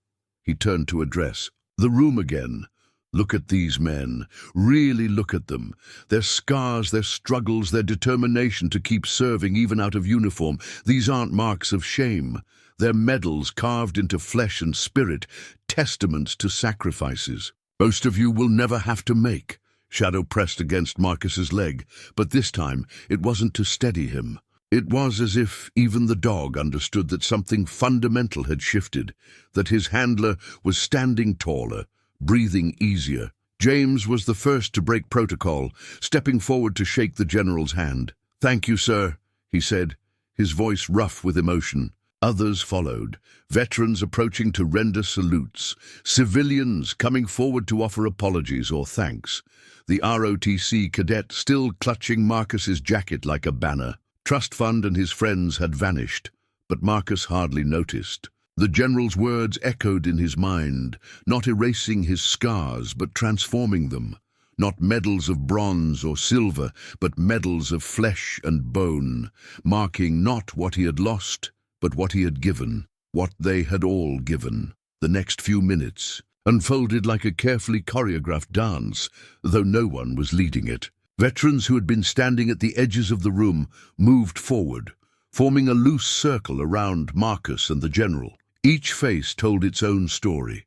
He turned to address the room again. Look at these men. Really look at them. Their scars, their struggles, their determination to keep serving even out of uniform. These aren't marks of shame. They're medals carved into flesh and spirit, testaments to sacrifices. Most of you will never have to make. Shadow pressed against Marcus's leg, but this time it wasn't to steady him. It was as if even the dog understood that something fundamental had shifted, that his handler was standing taller, breathing easier. James was the first to break protocol, stepping forward to shake the general's hand. "Thank you, sir," he said, his voice rough with emotion. Others followed, veterans approaching to render salutes, civilians coming forward to offer apologies or thanks. The ROTC cadet still clutching Marcus's jacket like a banner. Trust Fund and his friends had vanished, but Marcus hardly noticed. The general's words echoed in his mind, not erasing his scars, but transforming them. Not medals of bronze or silver, but medals of flesh and bone, marking not what he had lost, but what he had given, what they had all given. The next few minutes unfolded like a carefully choreographed dance, though no one was leading it. Veterans who had been standing at the edges of the room moved forward, forming a loose circle around Marcus and the general. Each face told its own story,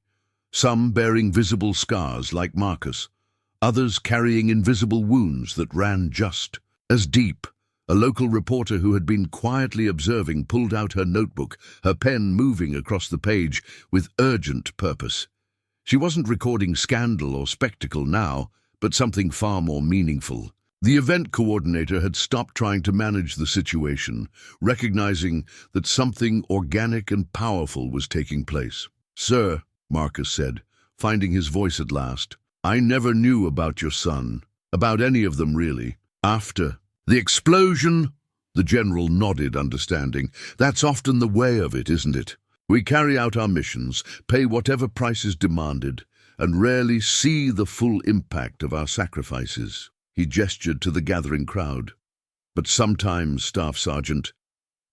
some bearing visible scars like Marcus, others carrying invisible wounds that ran just as deep. A local reporter who had been quietly observing pulled out her notebook, her pen moving across the page with urgent purpose. She wasn't recording scandal or spectacle now, but something far more meaningful. The event coordinator had stopped trying to manage the situation, recognizing that something organic and powerful was taking place. "Sir," Marcus said, finding his voice at last, "I never knew about your son, about any of them really. After the explosion," the general nodded, understanding. "That's often the way of it, isn't it? We carry out our missions, pay whatever price is demanded, and rarely see the full impact of our sacrifices." He gestured to the gathering crowd. "But sometimes, Staff Sergeant,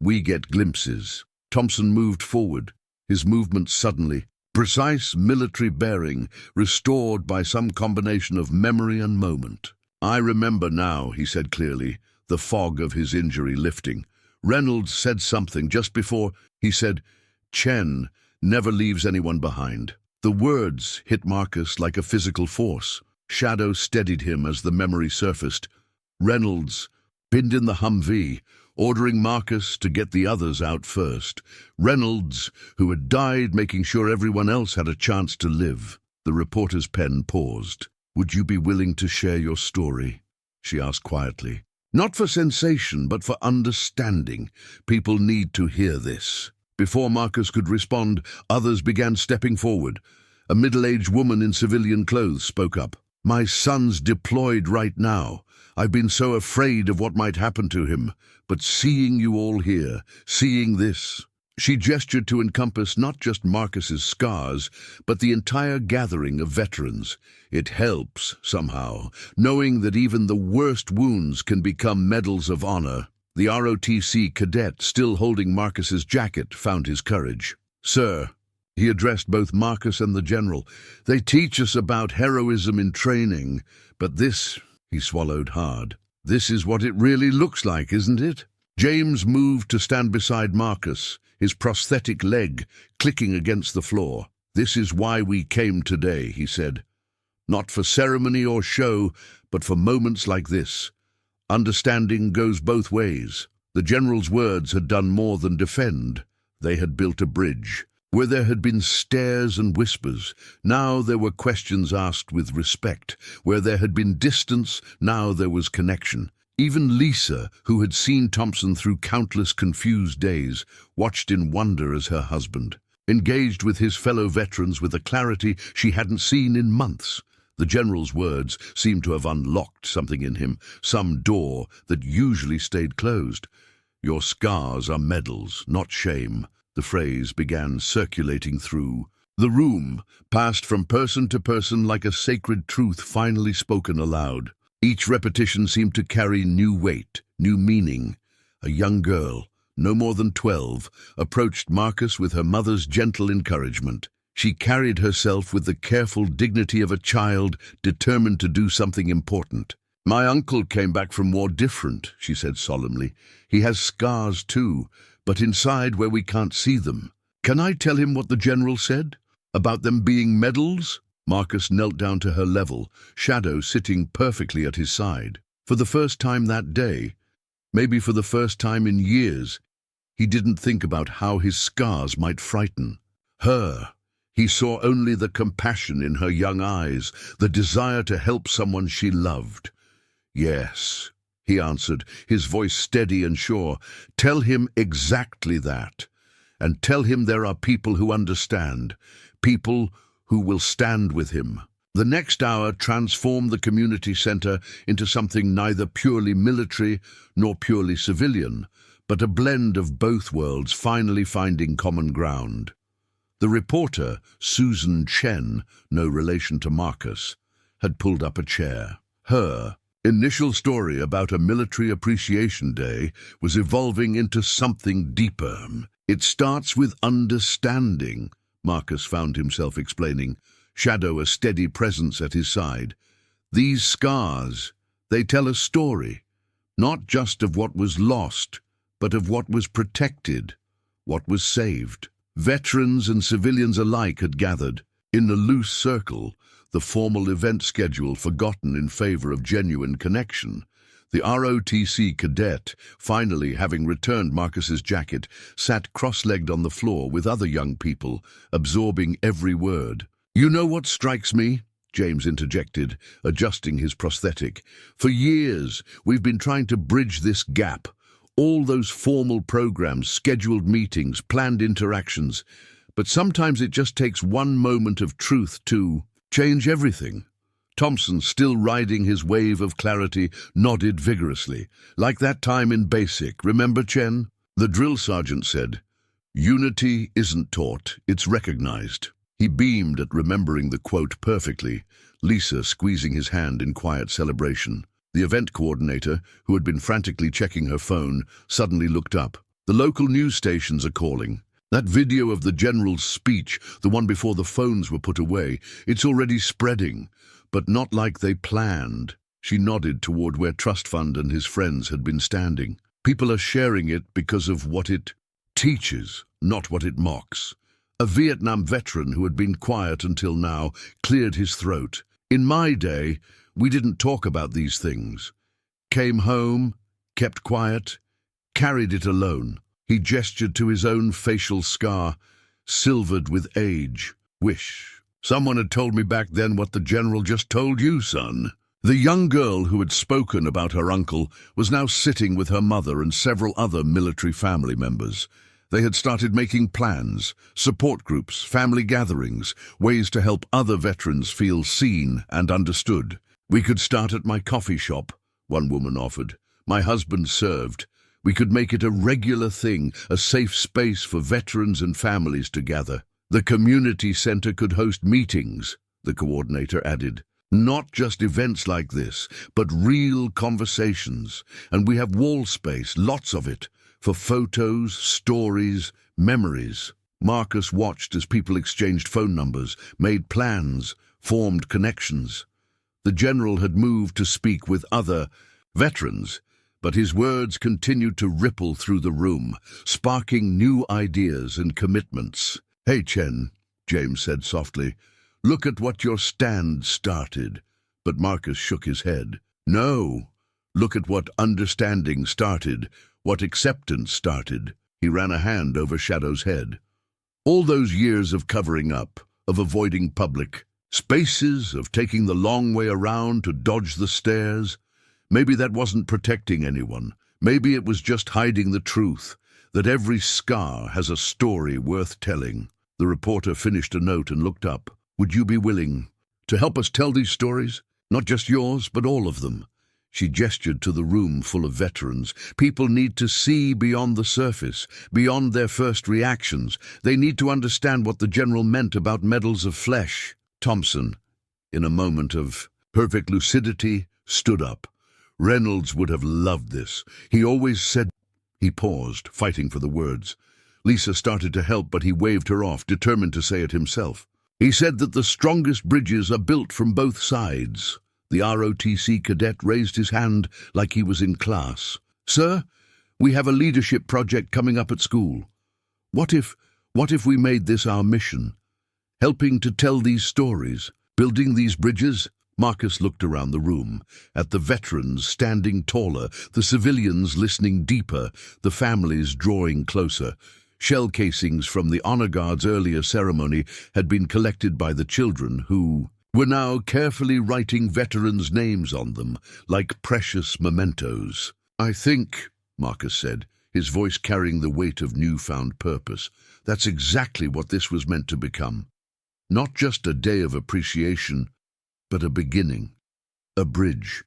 we get glimpses." Thompson moved forward, his movement suddenly, precise military bearing, restored by some combination of memory and moment. "I remember now," he said clearly, the fog of his injury lifting. "Reynolds said something just before. He said, 'Chen never leaves anyone behind.'" The words hit Marcus like a physical force. Shadow steadied him as the memory surfaced. Reynolds, pinned in the Humvee, ordering Marcus to get the others out first. Reynolds, who had died, making sure everyone else had a chance to live. The reporter's pen paused. "Would you be willing to share your story?" she asked quietly. "Not for sensation, but for understanding. People need to hear this." Before Marcus could respond, others began stepping forward. A middle-aged woman in civilian clothes spoke up. "My son's deployed right now. I've been so afraid of what might happen to him. But seeing you all here, seeing this..." She gestured to encompass not just Marcus's scars, but the entire gathering of veterans. It helps, somehow, knowing that even the worst wounds can become medals of honor. The ROTC cadet, still holding Marcus's jacket, found his courage. "Sir," he addressed both Marcus and the general, "they teach us about heroism in training, but this..." He swallowed hard. "This is what it really looks like, isn't it?" James moved to stand beside Marcus, his prosthetic leg clicking against the floor. "This is why we came today," he said. "Not for ceremony or show, but for moments like this. Understanding goes both ways." The general's words had done more than defend. They had built a bridge. Where there had been stares and whispers, now there were questions asked with respect. Where there had been distance, now there was connection. Even Lisa, who had seen Thompson through countless confused days, watched in wonder as her husband engaged with his fellow veterans with a clarity she hadn't seen in months. The general's words seemed to have unlocked something in him, some door that usually stayed closed. "Your scars are medals, not shame." The phrase began circulating through the room, passed from person to person like a sacred truth finally spoken aloud. Each repetition seemed to carry new weight, new meaning. A young girl, no more than 12, approached Marcus with her mother's gentle encouragement. She carried herself with the careful dignity of a child determined to do something important. "My uncle came back from war different," she said solemnly. "He has scars too, but inside where we can't see them. Can I tell him what the general said? About them being medals?" Marcus knelt down to her level, Shadow sitting perfectly at his side. For the first time that day, maybe for the first time in years, he didn't think about how his scars might frighten her. He saw only the compassion in her young eyes, the desire to help someone she loved. "Yes," he answered, his voice steady and sure. "Tell him exactly that. And tell him there are people who understand, people who will stand with him." The next hour transformed the community center into something neither purely military nor purely civilian, but a blend of both worlds finally finding common ground. The reporter, Susan Chen, no relation to Marcus, had pulled up a chair. Her initial story about a military appreciation day was evolving into something deeper. "It starts with understanding," Marcus found himself explaining, Shadow a steady presence at his side. "These scars, they tell a story, not just of what was lost, but of what was protected, what was saved." Veterans and civilians alike had gathered, in a loose circle, the formal event schedule forgotten in favor of genuine connection. The ROTC cadet, finally having returned Marcus's jacket, sat cross-legged on the floor with other young people, absorbing every word. "You know what strikes me?" James interjected, adjusting his prosthetic. "For years, we've been trying to bridge this gap. All those formal programs, scheduled meetings, planned interactions. But sometimes it just takes one moment of truth to change everything." Thompson, still riding his wave of clarity, nodded vigorously. "Like that time in basic, remember, Chen?" The drill sergeant said, "Unity isn't taught, it's recognized." He beamed at remembering the quote perfectly, Lisa squeezing his hand in quiet celebration. The event coordinator, who had been frantically checking her phone, suddenly looked up. "The local news stations are calling. That video of the general's speech, the one before the phones were put away, it's already spreading. But not like they planned." She nodded toward where Trust Fund and his friends had been standing. "People are sharing it because of what it teaches, not what it mocks." A Vietnam veteran who had been quiet until now cleared his throat. "In my day, we didn't talk about these things. Came home, kept quiet, carried it alone. He gestured to his own facial scar, silvered with age. Wish someone had told me back then what the general just told you, son. The young girl who had spoken about her uncle was now sitting with her mother and several other military family members. They had started making plans, support groups, family gatherings, ways to help other veterans feel seen and understood. "We could start at my coffee shop," one woman offered. "My husband served. We could make it a regular thing, a safe space for veterans and families to gather. The community center could host meetings," the coordinator added. "Not just events like this, but real conversations. And we have wall space, lots of it, for photos, stories, memories." Marcus watched as people exchanged phone numbers, made plans, formed connections. The general had moved to speak with other veterans, but his words continued to ripple through the room, sparking new ideas and commitments. "Hey, Chen," James said softly, "look at what your stand started." But Marcus shook his head. "No, look at what understanding started, what acceptance started." He ran a hand over Shadow's head. "All those years of covering up, of avoiding public spaces, of taking the long way around to dodge the stares, maybe that wasn't protecting anyone. Maybe it was just hiding the truth, that every scar has a story worth telling." The reporter finished a note and looked up. "Would you be willing to help us tell these stories? Not just yours, but all of them." She gestured to the room full of veterans. "People need to see beyond the surface, beyond their first reactions. They need to understand what the general meant about medals of flesh." Thompson, in a moment of perfect lucidity, stood up. "Reynolds would have loved this. He always said—" He paused, fighting for the words. Lisa started to help, but he waved her off, determined to say it himself. "He said that the strongest bridges are built from both sides." The ROTC cadet raised his hand like he was in class. "Sir, we have a leadership project coming up at school. What if we made this our mission? Helping to tell these stories, building these bridges?" Marcus looked around the room, at the veterans standing taller, the civilians listening deeper, the families drawing closer. Shell casings from the honor guard's earlier ceremony had been collected by the children, who were now carefully writing veterans' names on them, like precious mementos. "I think," Marcus said, his voice carrying the weight of newfound purpose, "that's exactly what this was meant to become. Not just a day of appreciation, but a beginning, a bridge,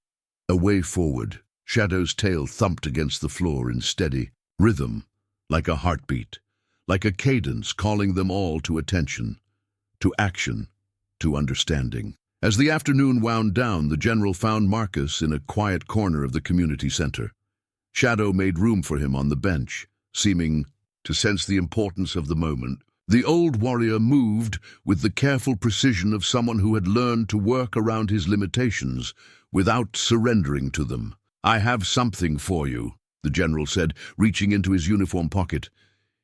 a way forward." Shadow's tail thumped against the floor in steady rhythm, like a heartbeat, like a cadence calling them all to attention, to action, to understanding. As the afternoon wound down, the general found Marcus in a quiet corner of the community center. Shadow made room for him on the bench, seeming to sense the importance of the moment. The old warrior moved with the careful precision of someone who had learned to work around his limitations without surrendering to them. "I have something for you," the general said, reaching into his uniform pocket.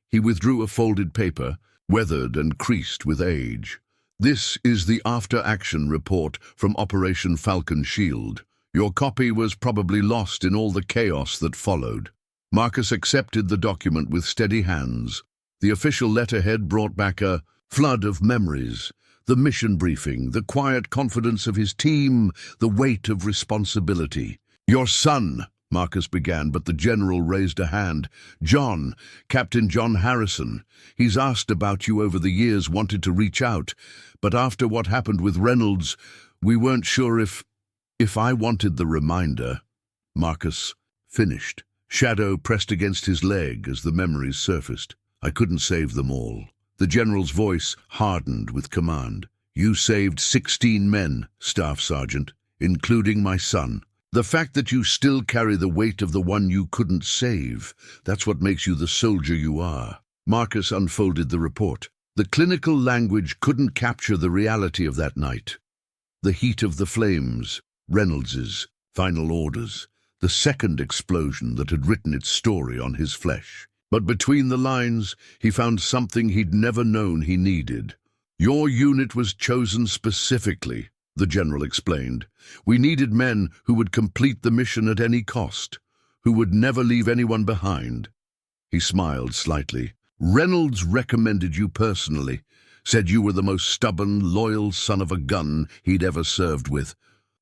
He withdrew a folded paper, weathered and creased with age. "This is the after-action report from Operation Falcon Shield. Your copy was probably lost in all the chaos that followed." Marcus accepted the document with steady hands. The official letterhead brought back a flood of memories. The mission briefing, the quiet confidence of his team, the weight of responsibility. "Your son," Marcus began, but the general raised a hand. "John, Captain John Harrison. He's asked about you over the years, wanted to reach out. But after what happened with Reynolds, we weren't sure if I wanted the reminder." Marcus finished. Shadow pressed against his leg as the memories surfaced. "I couldn't save them all." The general's voice hardened with command. "You saved 16 men, Staff Sergeant, including my son. The fact that you still carry the weight of the one you couldn't save, that's what makes you the soldier you are." Marcus unfolded the report. The clinical language couldn't capture the reality of that night. The heat of the flames, Reynolds's final orders, the second explosion that had written its story on his flesh. But between the lines, he found something he'd never known he needed. "Your unit was chosen specifically," the general explained. "We needed men who would complete the mission at any cost, who would never leave anyone behind. He smiled slightly. Reynolds recommended you personally, said you were the most stubborn, loyal son of a gun he'd ever served with.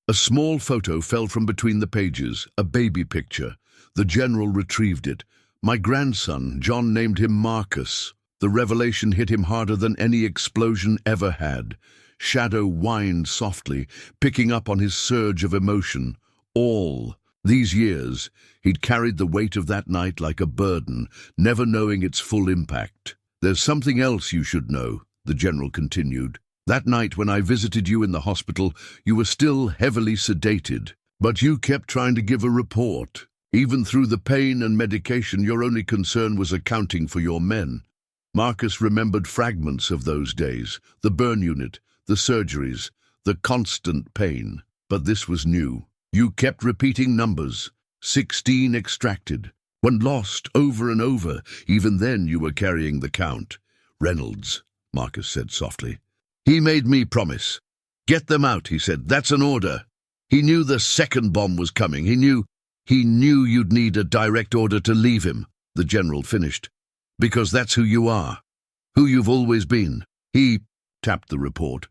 A small photo fell from between the pages, a baby picture. The general retrieved it. My grandson, John, named him Marcus. The revelation hit him harder than any explosion ever had. Shadow whined softly, picking up on his surge of emotion. All these years, he'd carried the weight of that night like a burden, never knowing its full impact. There's something else you should know, the general continued. That night when I visited you in the hospital, you were still heavily sedated, but you kept trying to give a report. Even through the pain and medication, your only concern was accounting for your men. Marcus remembered fragments of those days, the burn unit, the surgeries, the constant pain. But this was new. You kept repeating numbers. 16 extracted. When lost over and over, even then you were carrying the count. Reynolds, Marcus said softly. He made me promise. Get them out, he said. That's an order. He knew the second bomb was coming. He knew you'd need a direct order to leave him, the general finished. Because that's who you are. Who you've always been. He tapped the report.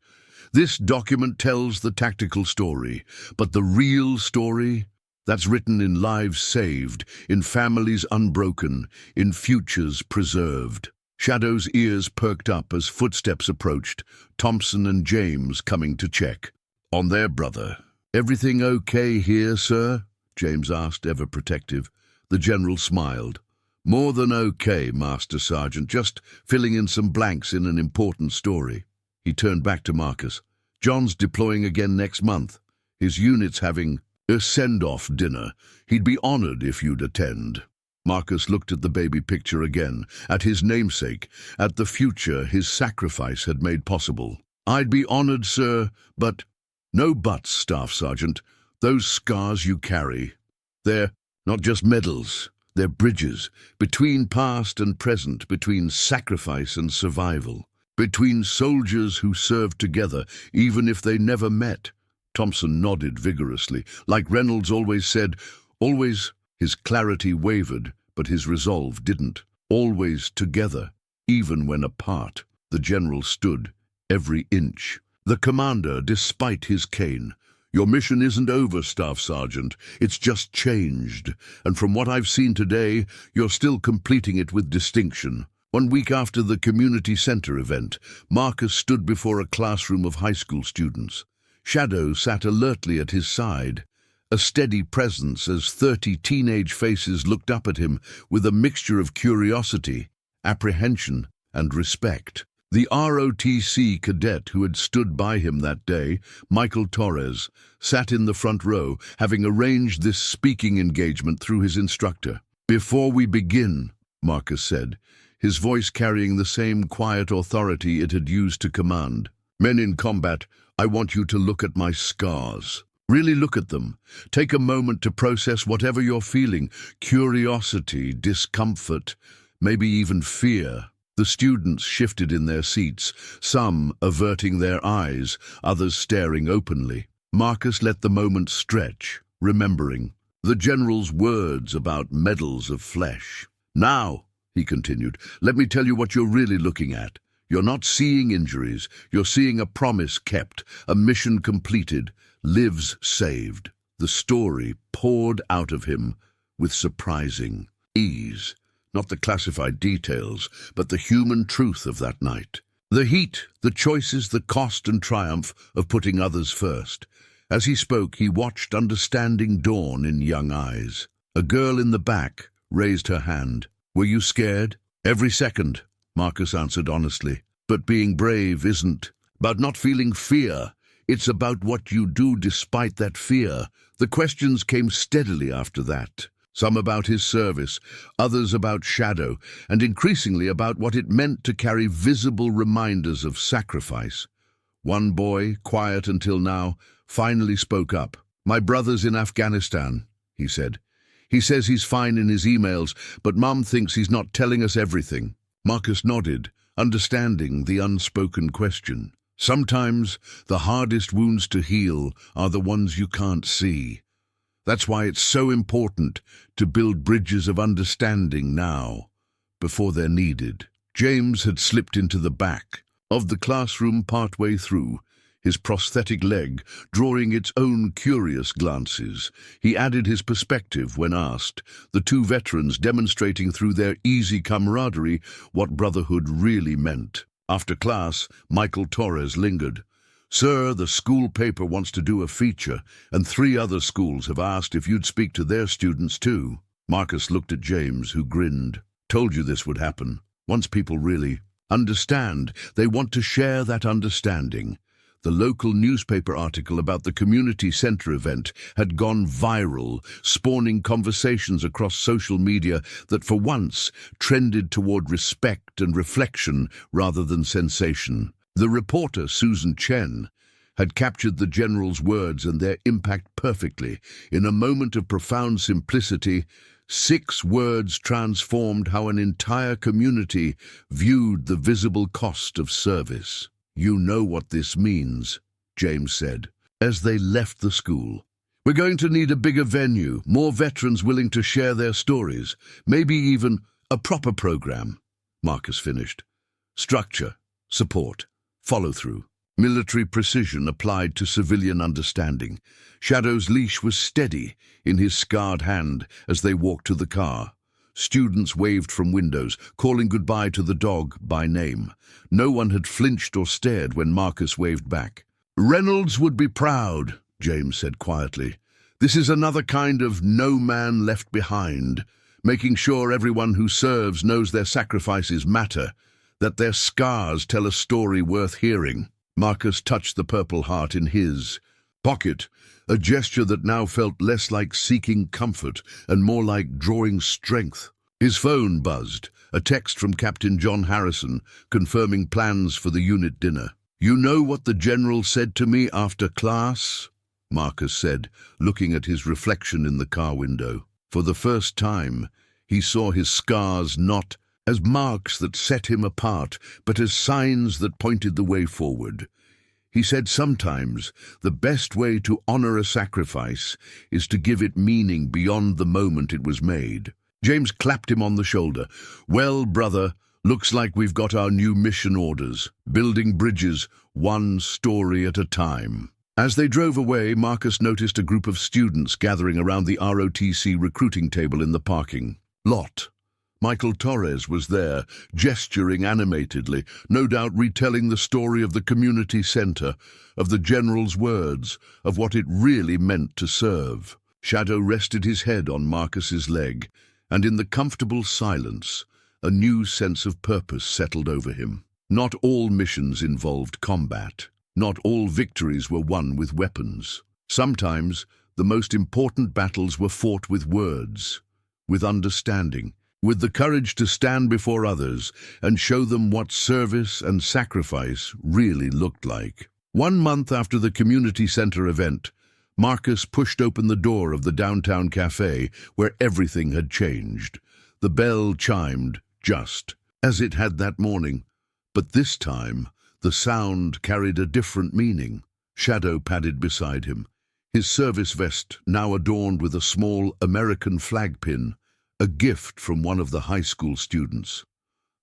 This document tells the tactical story, but the real story, that's written in lives saved, in families unbroken, in futures preserved. Shadow's ears perked up as footsteps approached, Thompson and James coming to check on their brother. Everything okay here, sir? James asked, ever protective. The general smiled. More than okay, Master Sergeant, just filling in some blanks in an important story. He turned back to Marcus. John's deploying again next month. His unit's having a send-off dinner. He'd be honored if you'd attend. Marcus looked at the baby picture again, at his namesake, at the future his sacrifice had made possible. I'd be honored, sir, but... No buts, Staff Sergeant. Those scars you carry, they're not just medals. They're bridges, between past and present, between sacrifice and survival. Between soldiers who served together, even if they never met. Thompson nodded vigorously. Like Reynolds always said, always. His clarity wavered, but his resolve didn't. Always together, even when apart. The general stood, every inch. The commander, despite his cane. Your mission isn't over, Staff Sergeant. It's just changed. And from what I've seen today, you're still completing it with distinction. 1 week after the community center event, Marcus stood before a classroom of high school students. Shadow sat alertly at his side, a steady presence as 30 teenage faces looked up at him with a mixture of curiosity, apprehension, and respect. The ROTC cadet who had stood by him that day, Michael Torres, sat in the front row, having arranged this speaking engagement through his instructor. Before we begin, Marcus said, his voice carrying the same quiet authority it had used to command. Men in combat, I want you to look at my scars. Really look at them. Take a moment to process whatever you're feeling. Curiosity, discomfort, maybe even fear. The students shifted in their seats, some averting their eyes, others staring openly. Marcus let the moment stretch, remembering the general's words about medals of flesh. Now, he continued, let me tell you what you're really looking at. You're not seeing injuries, you're seeing a promise kept, a mission completed, lives saved. The story poured out of him with surprising ease. Not the classified details, but the human truth of that night. The heat, the choices, the cost and triumph of putting others first. As he spoke, he watched understanding dawn in young eyes. A girl in the back raised her hand. Were you scared? Every second, Marcus answered honestly. But being brave isn't about not feeling fear. It's about what you do despite that fear. The questions came steadily after that. Some about his service, others about Shadow, and increasingly about what it meant to carry visible reminders of sacrifice. One boy, quiet until now, finally spoke up. My brother's in Afghanistan, he said. He says he's fine in his emails, but Mum thinks he's not telling us everything. Marcus nodded, understanding the unspoken question. Sometimes the hardest wounds to heal are the ones you can't see. That's why it's so important to build bridges of understanding now, before they're needed. James had slipped into the back of the classroom partway through, his prosthetic leg drawing its own curious glances. He added his perspective when asked, the two veterans demonstrating through their easy camaraderie what brotherhood really meant. After class, Michael Torres lingered. "Sir, the school paper wants to do a feature, and 3 other schools have asked if you'd speak to their students too." Marcus looked at James, who grinned. "Told you this would happen. Once people really understand, they want to share that understanding." The local newspaper article about the community center event had gone viral, spawning conversations across social media that for once trended toward respect and reflection rather than sensation. The reporter, Susan Chen, had captured the general's words and their impact perfectly. In a moment of profound simplicity, 6 words transformed how an entire community viewed the visible cost of service. "You know what this means," James said, as they left the school. "We're going to need a bigger venue, more veterans willing to share their stories, maybe even a proper program," Marcus finished. "Structure, support, follow-through, military precision applied to civilian understanding." Shadow's leash was steady in his scarred hand as they walked to the car. Students waved from windows, calling goodbye to the dog by name. No one had flinched or stared when Marcus waved back. "Reynolds would be proud," James said quietly. "This is another kind of no man left behind, making sure everyone who serves knows their sacrifices matter, that their scars tell a story worth hearing." Marcus touched the purple heart in his pocket, a gesture that now felt less like seeking comfort and more like drawing strength. His phone buzzed, a text from Captain John Harrison confirming plans for the unit dinner. "You know what the general said to me after class?" Marcus said, looking at his reflection in the car window. For the first time, he saw his scars not as marks that set him apart, but as signs that pointed the way forward. He said sometimes the best way to honor a sacrifice is to give it meaning beyond the moment it was made. James clapped him on the shoulder. "Well, brother, looks like we've got our new mission orders. Building bridges, one story at a time." As they drove away, Marcus noticed a group of students gathering around the ROTC recruiting table in the parking lot. Michael Torres was there, gesturing animatedly, no doubt retelling the story of the community center, of the general's words, of what it really meant to serve. Shadow rested his head on Marcus's leg, and in the comfortable silence, a new sense of purpose settled over him. Not all missions involved combat. Not all victories were won with weapons. Sometimes, the most important battles were fought with words, with understanding, with the courage to stand before others and show them what service and sacrifice really looked like. 1 month after the community center event, Marcus pushed open the door of the downtown café where everything had changed. The bell chimed, just as it had that morning, but this time the sound carried a different meaning. Shadow padded beside him, his service vest now adorned with a small American flag pin, a gift from one of the high school students.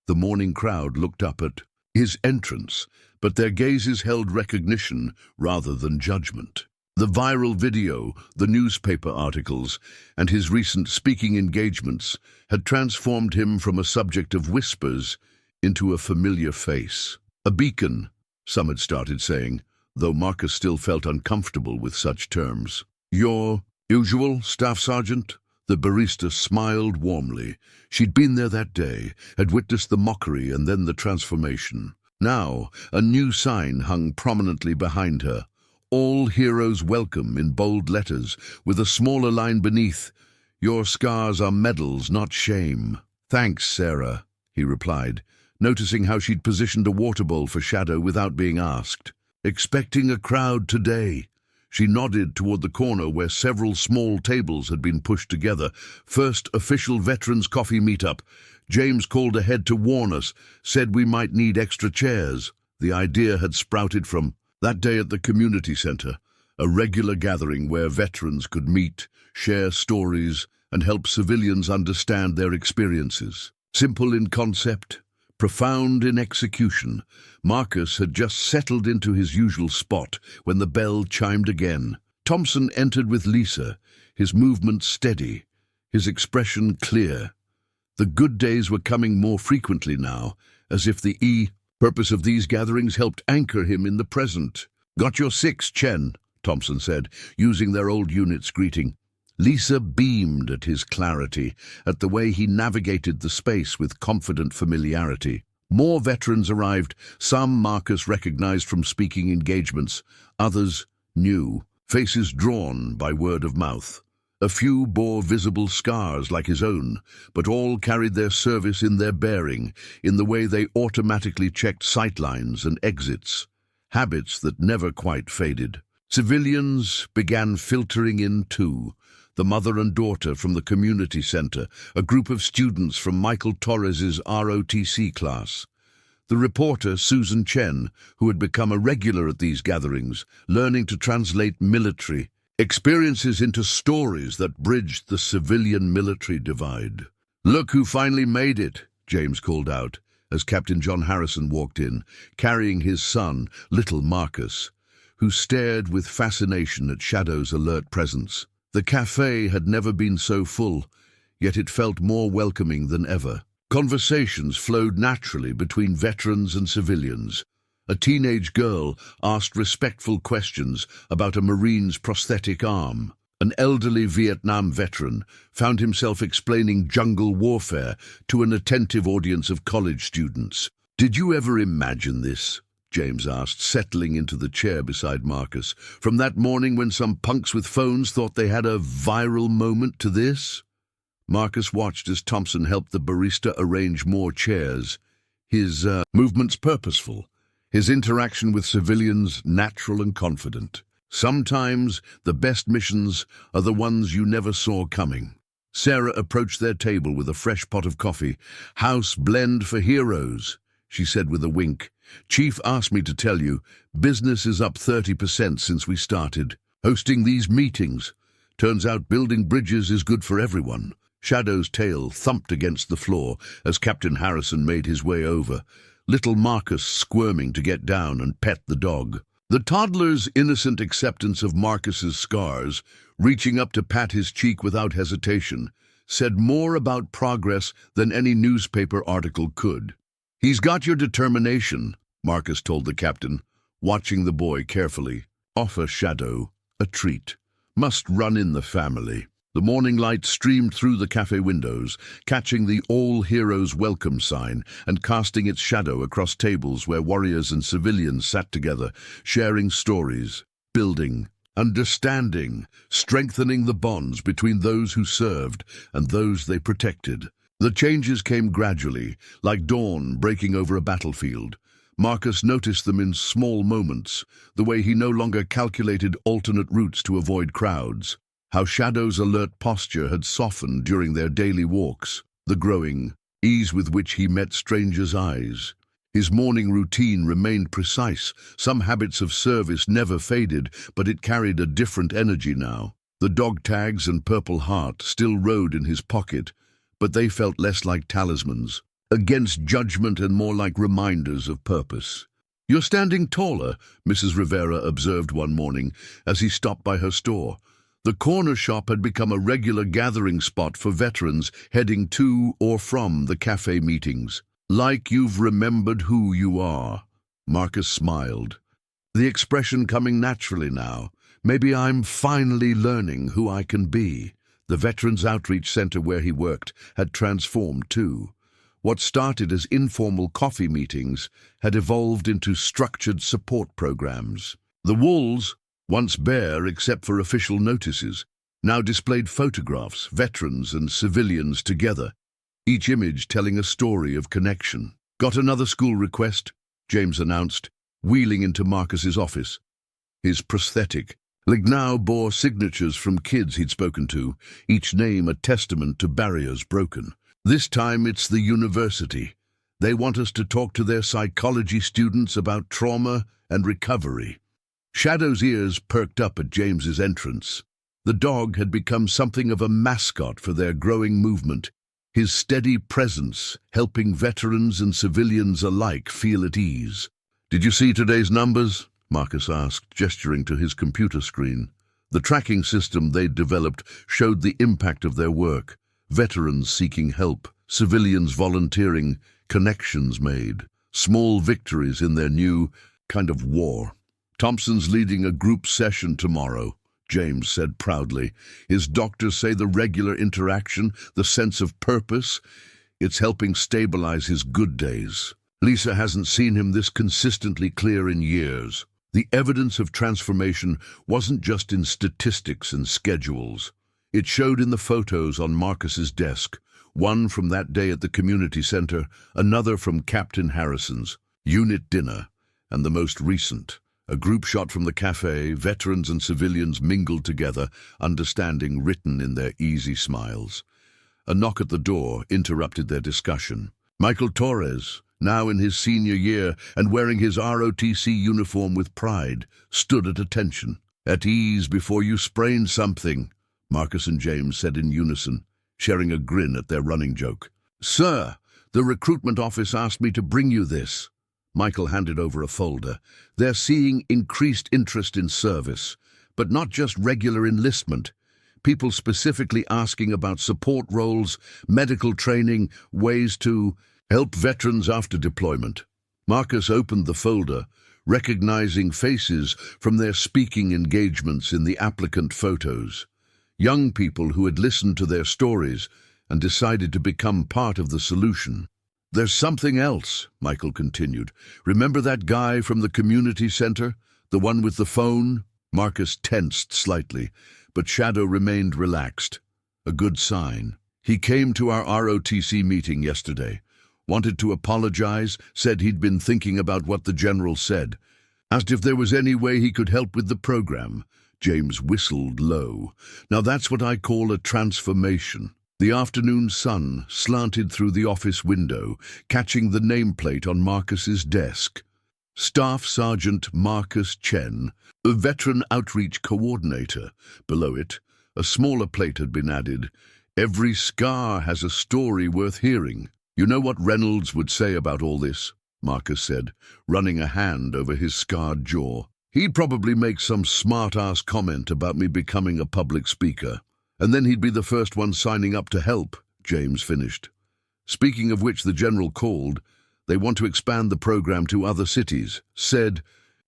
The morning crowd looked up at his entrance, but their gazes held recognition rather than judgment. The viral video, the newspaper articles, and his recent speaking engagements had transformed him from a subject of whispers into a familiar face. A beacon, some had started saying, though Marcus still felt uncomfortable with such terms. "Your usual, Staff Sergeant?" The barista smiled warmly. She'd been there that day, had witnessed the mockery and then the transformation. Now, a new sign hung prominently behind her. "All heroes welcome," in bold letters, with a smaller line beneath. "Your scars are medals, not shame." "Thanks, Sarah," he replied, noticing how she'd positioned a water bowl for Shadow without being asked. "Expecting a crowd today." She nodded toward the corner where several small tables had been pushed together. "First official veterans coffee meetup. James called ahead to warn us, said we might need extra chairs." The idea had sprouted from that day at the community center, a regular gathering where veterans could meet, share stories, and help civilians understand their experiences. Simple in concept, profound in execution, Marcus had just settled into his usual spot when the bell chimed again. Thompson entered with Lisa, his movement steady, his expression clear. The good days were coming more frequently now, as if the purpose of these gatherings helped anchor him in the present. "Got your six, Chen," Thompson said, using their old unit's greeting. Lisa beamed at his clarity, at the way he navigated the space with confident familiarity. More veterans arrived, some Marcus recognized from speaking engagements, others new, faces drawn by word of mouth. A few bore visible scars like his own, but all carried their service in their bearing, in the way they automatically checked sightlines and exits, habits that never quite faded. Civilians began filtering in too. The mother and daughter from the community center, a group of students from Michael Torres's ROTC class. The reporter, Susan Chen, who had become a regular at these gatherings, learning to translate military experiences into stories that bridged the civilian-military divide. "Look who finally made it," James called out, as Captain John Harrison walked in, carrying his son, little Marcus, who stared with fascination at Shadow's alert presence. The café had never been so full, yet it felt more welcoming than ever. Conversations flowed naturally between veterans and civilians. A teenage girl asked respectful questions about a Marine's prosthetic arm. An elderly Vietnam veteran found himself explaining jungle warfare to an attentive audience of college students. "Did you ever imagine this?" James asked, settling into the chair beside Marcus. "From that morning when some punks with phones thought they had a viral moment to this?" Marcus watched as Thompson helped the barista arrange more chairs, his movements purposeful, his interaction with civilians natural and confident. Sometimes the best missions are the ones you never saw coming. Sarah approached their table with a fresh pot of coffee. "House blend for heroes," she said with a wink. "Chief asked me to tell you, business is up 30% since we started. Hosting these meetings. Turns out building bridges is good for everyone." Shadow's tail thumped against the floor as Captain Harrison made his way over, little Marcus squirming to get down and pet the dog. The toddler's innocent acceptance of Marcus's scars, reaching up to pat his cheek without hesitation, said more about progress than any newspaper article could. "He's got your determination," Marcus told the captain, watching the boy carefully. "Offer Shadow a treat. Must run in the family." The morning light streamed through the cafe windows, catching the All Heroes Welcome sign and casting its shadow across tables where warriors and civilians sat together, sharing stories, building, understanding, strengthening the bonds between those who served and those they protected. The changes came gradually, like dawn breaking over a battlefield. Marcus noticed them in small moments, the way he no longer calculated alternate routes to avoid crowds. How Shadow's alert posture had softened during their daily walks, the growing ease with which he met strangers' eyes. His morning routine remained precise. Some habits of service never faded, but it carried a different energy now. The dog tags and Purple Heart still rode in his pocket, but they felt less like talismans, against judgment and more like reminders of purpose. "You're standing taller," Mrs. Rivera observed one morning as he stopped by her store. The corner shop had become a regular gathering spot for veterans heading to or from the cafe meetings. "Like you've remembered who you are." Marcus smiled, the expression coming naturally now. "Maybe I'm finally learning who I can be." The Veterans Outreach Center where he worked had transformed too. What started as informal coffee meetings had evolved into structured support programs. The walls, once bare except for official notices, now displayed photographs, veterans and civilians together, each image telling a story of connection. "Got another school request," James announced, wheeling into Marcus's office. His prosthetic now bore signatures from kids he'd spoken to, each name a testament to barriers broken. "This time it's the university. They want us to talk to their psychology students about trauma and recovery." Shadow's ears perked up at James's entrance. The dog had become something of a mascot for their growing movement, his steady presence helping veterans and civilians alike feel at ease. "Did you see today's numbers?" Marcus asked, gesturing to his computer screen. The tracking system they'd developed showed the impact of their work. Veterans seeking help, civilians volunteering, connections made, small victories in their new kind of war. "Thompson's leading a group session tomorrow," James said proudly. "His doctors say the regular interaction, the sense of purpose, it's helping stabilize his good days. Lisa hasn't seen him this consistently clear in years." The evidence of transformation wasn't just in statistics and schedules. It showed in the photos on Marcus's desk, one from that day at the community center, another from Captain Harrison's unit dinner, and the most recent, a group shot from the café, veterans and civilians mingled together, understanding written in their easy smiles. A knock at the door interrupted their discussion. Michael Torres, now in his senior year and wearing his ROTC uniform with pride, stood at attention. "At ease before you sprain something," Marcus and James said in unison, sharing a grin at their running joke. "Sir, the recruitment office asked me to bring you this." Michael handed over a folder. "They're seeing increased interest in service, but not just regular enlistment. People specifically asking about support roles, medical training, ways to help veterans after deployment." Marcus opened the folder, recognizing faces from their speaking engagements in the applicant photos. Young people who had listened to their stories and decided to become part of the solution. "There's something else," Michael continued. "Remember that guy from the community center? The one with the phone?" Marcus tensed slightly, but Shadow remained relaxed. A good sign. "He came to our ROTC meeting yesterday. Wanted to apologize, said he'd been thinking about what the general said. Asked if there was any way he could help with the program." James whistled low. "Now that's what I call a transformation." The afternoon sun slanted through the office window, catching the nameplate on Marcus's desk. Staff Sergeant Marcus Chen, a veteran outreach coordinator. Below it, a smaller plate had been added. "Every scar has a story worth hearing." "You know what Reynolds would say about all this?" Marcus said, running a hand over his scarred jaw. "He'd probably make some smart-ass comment about me becoming a public speaker. And then he'd be the first one signing up to help," James finished. "Speaking of which, the general called. They want to expand the program to other cities. Said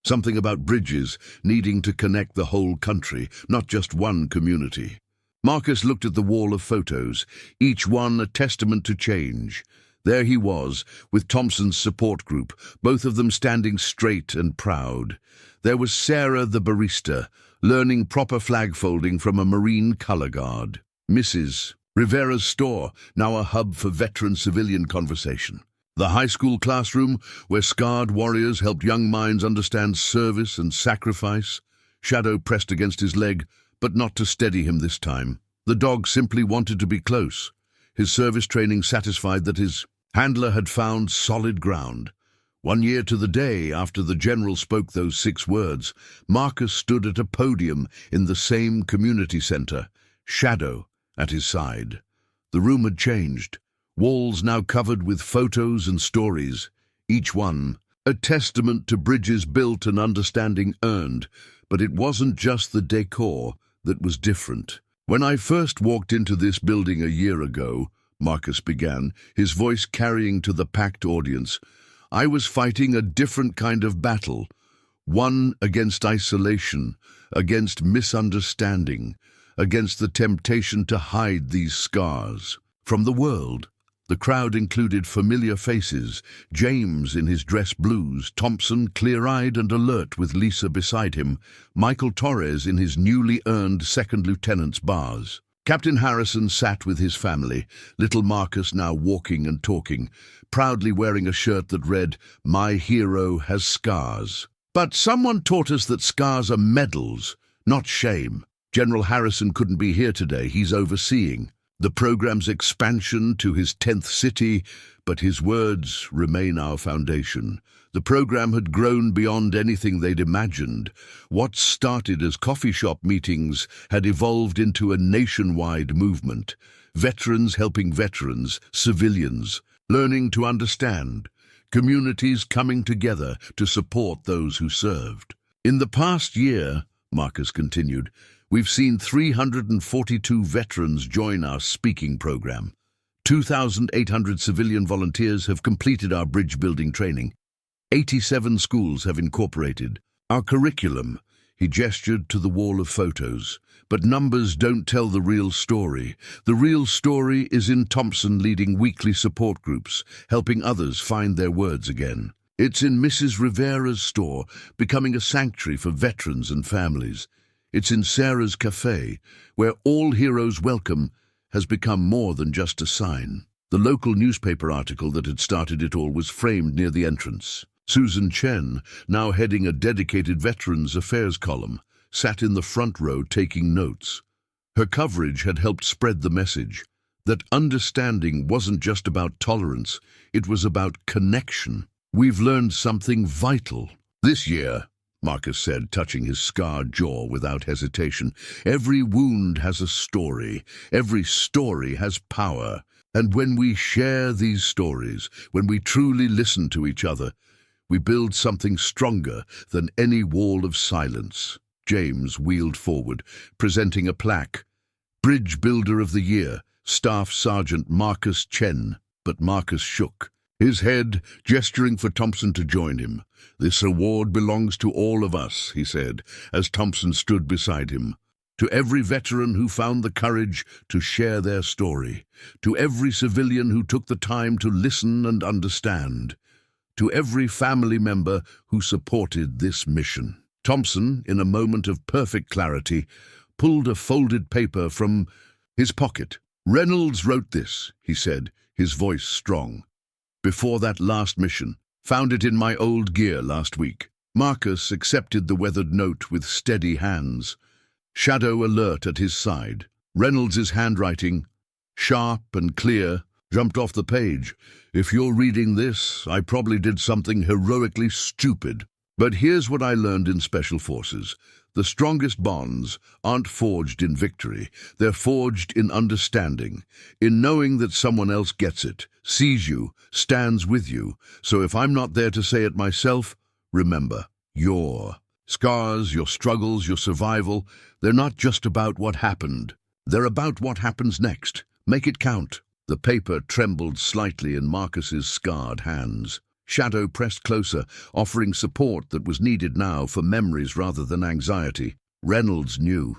something about bridges needing to connect the whole country, not just one community." Marcus looked at the wall of photos, each one a testament to change. There he was, with Thompson's support group, both of them standing straight and proud. There was Sarah the barista, learning proper flag folding from a Marine color guard. Mrs. Rivera's store, now a hub for veteran-civilian conversation. The high school classroom, where scarred warriors helped young minds understand service and sacrifice. Shadow pressed against his leg, but not to steady him this time. The dog simply wanted to be close. His service training satisfied that his handler had found solid ground. 1 year to the day after the general spoke those 6 words, Marcus stood at a podium in the same community center, Shadow at his side. The room had changed. Walls now covered with photos and stories, each one a testament to bridges built and understanding earned. But it wasn't just the decor that was different. "When I first walked into this building a year ago," Marcus began, his voice carrying to the packed audience, "I was fighting a different kind of battle. One against isolation, against misunderstanding, against the temptation to hide these scars from the world." The crowd included familiar faces, James in his dress blues, Thompson clear-eyed and alert with Lisa beside him, Michael Torres in his newly earned second lieutenant's bars. Captain Harrison sat with his family, little Marcus now walking and talking, proudly wearing a shirt that read, "My hero has scars." "But someone taught us that scars are medals, not shame. General Harrison couldn't be here today, he's overseeing." the program's expansion to his 10th city, but his words remain our foundation. The program had grown beyond anything they'd imagined. What started as coffee shop meetings had evolved into a nationwide movement. Veterans helping veterans, civilians, learning to understand, communities coming together to support those who served. In the past year, Marcus continued, we've seen 342 veterans join our speaking program. 2,800 civilian volunteers have completed our bridge-building training. 87 schools have incorporated our curriculum. He gestured to the wall of photos. But numbers don't tell the real story. The real story is in Thompson leading weekly support groups, helping others find their words again. It's in Mrs. Rivera's store, becoming a sanctuary for veterans and families. It's in Sarah's café, where all heroes welcome has become more than just a sign. The local newspaper article that had started it all was framed near the entrance. Susan Chen, now heading a dedicated Veterans Affairs column, sat in the front row taking notes. Her coverage had helped spread the message that understanding wasn't just about tolerance, it was about connection. We've learned something vital. This year, Marcus said, touching his scarred jaw without hesitation, every wound has a story. Every story has power. And when we share these stories, when we truly listen to each other, we build something stronger than any wall of silence. James wheeled forward, presenting a plaque. Bridge Builder of the Year, Staff Sergeant Marcus Chen. But Marcus shook, his head gesturing for Thompson to join him. This award belongs to all of us, he said, as Thompson stood beside him. To every veteran who found the courage to share their story. To every civilian who took the time to listen and understand. To every family member who supported this mission. Thompson, in a moment of perfect clarity, pulled a folded paper from his pocket. Reynolds wrote this, he said, his voice strong. Before that last mission. Found it in my old gear last week. Marcus accepted the weathered note with steady hands. Shadow alert at his side. Reynolds's handwriting, sharp and clear, jumped off the page. If you're reading this, I probably did something heroically stupid. But here's what I learned in Special Forces. The strongest bonds aren't forged in victory. They're forged in understanding, in knowing that someone else gets it, sees you, stands with you. So if I'm not there to say it myself, remember, your scars, your struggles, your survival, they're not just about what happened. They're about what happens next. Make it count. The paper trembled slightly in Marcus's scarred hands. Shadow pressed closer, offering support that was needed now for memories rather than anxiety. Reynolds knew,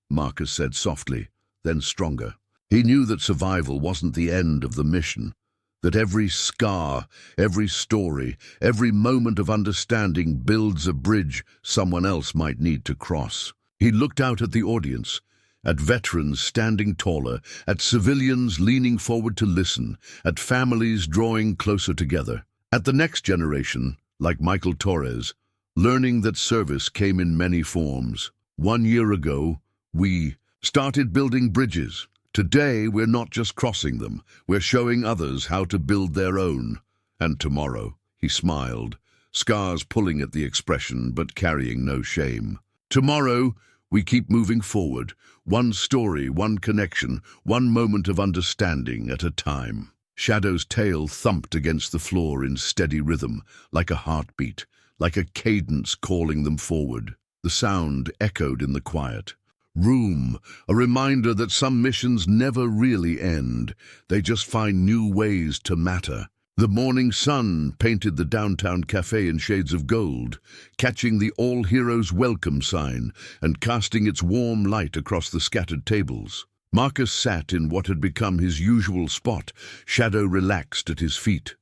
Marcus said softly, then stronger. He knew that survival wasn't the end of the mission, that every scar, every story, every moment of understanding builds a bridge someone else might need to cross. He looked out at the audience, at veterans standing taller, at civilians leaning forward to listen, at families drawing closer together. At the next generation, like Michael Torres, learning that service came in many forms. 1 year ago, we started building bridges. Today, we're not just crossing them, we're showing others how to build their own. And tomorrow, he smiled, scars pulling at the expression but carrying no shame. Tomorrow, we keep moving forward, one story, one connection, one moment of understanding at a time. Shadow's tail thumped against the floor in steady rhythm, like a heartbeat, like a cadence calling them forward. The sound echoed in the quiet. Room, a reminder that some missions never really end. They just find new ways to matter. The morning sun painted the downtown cafe in shades of gold, catching the All Heroes Welcome sign and casting its warm light across the scattered tables. Marcus sat in what had become his usual spot, Shadow relaxed at his feet.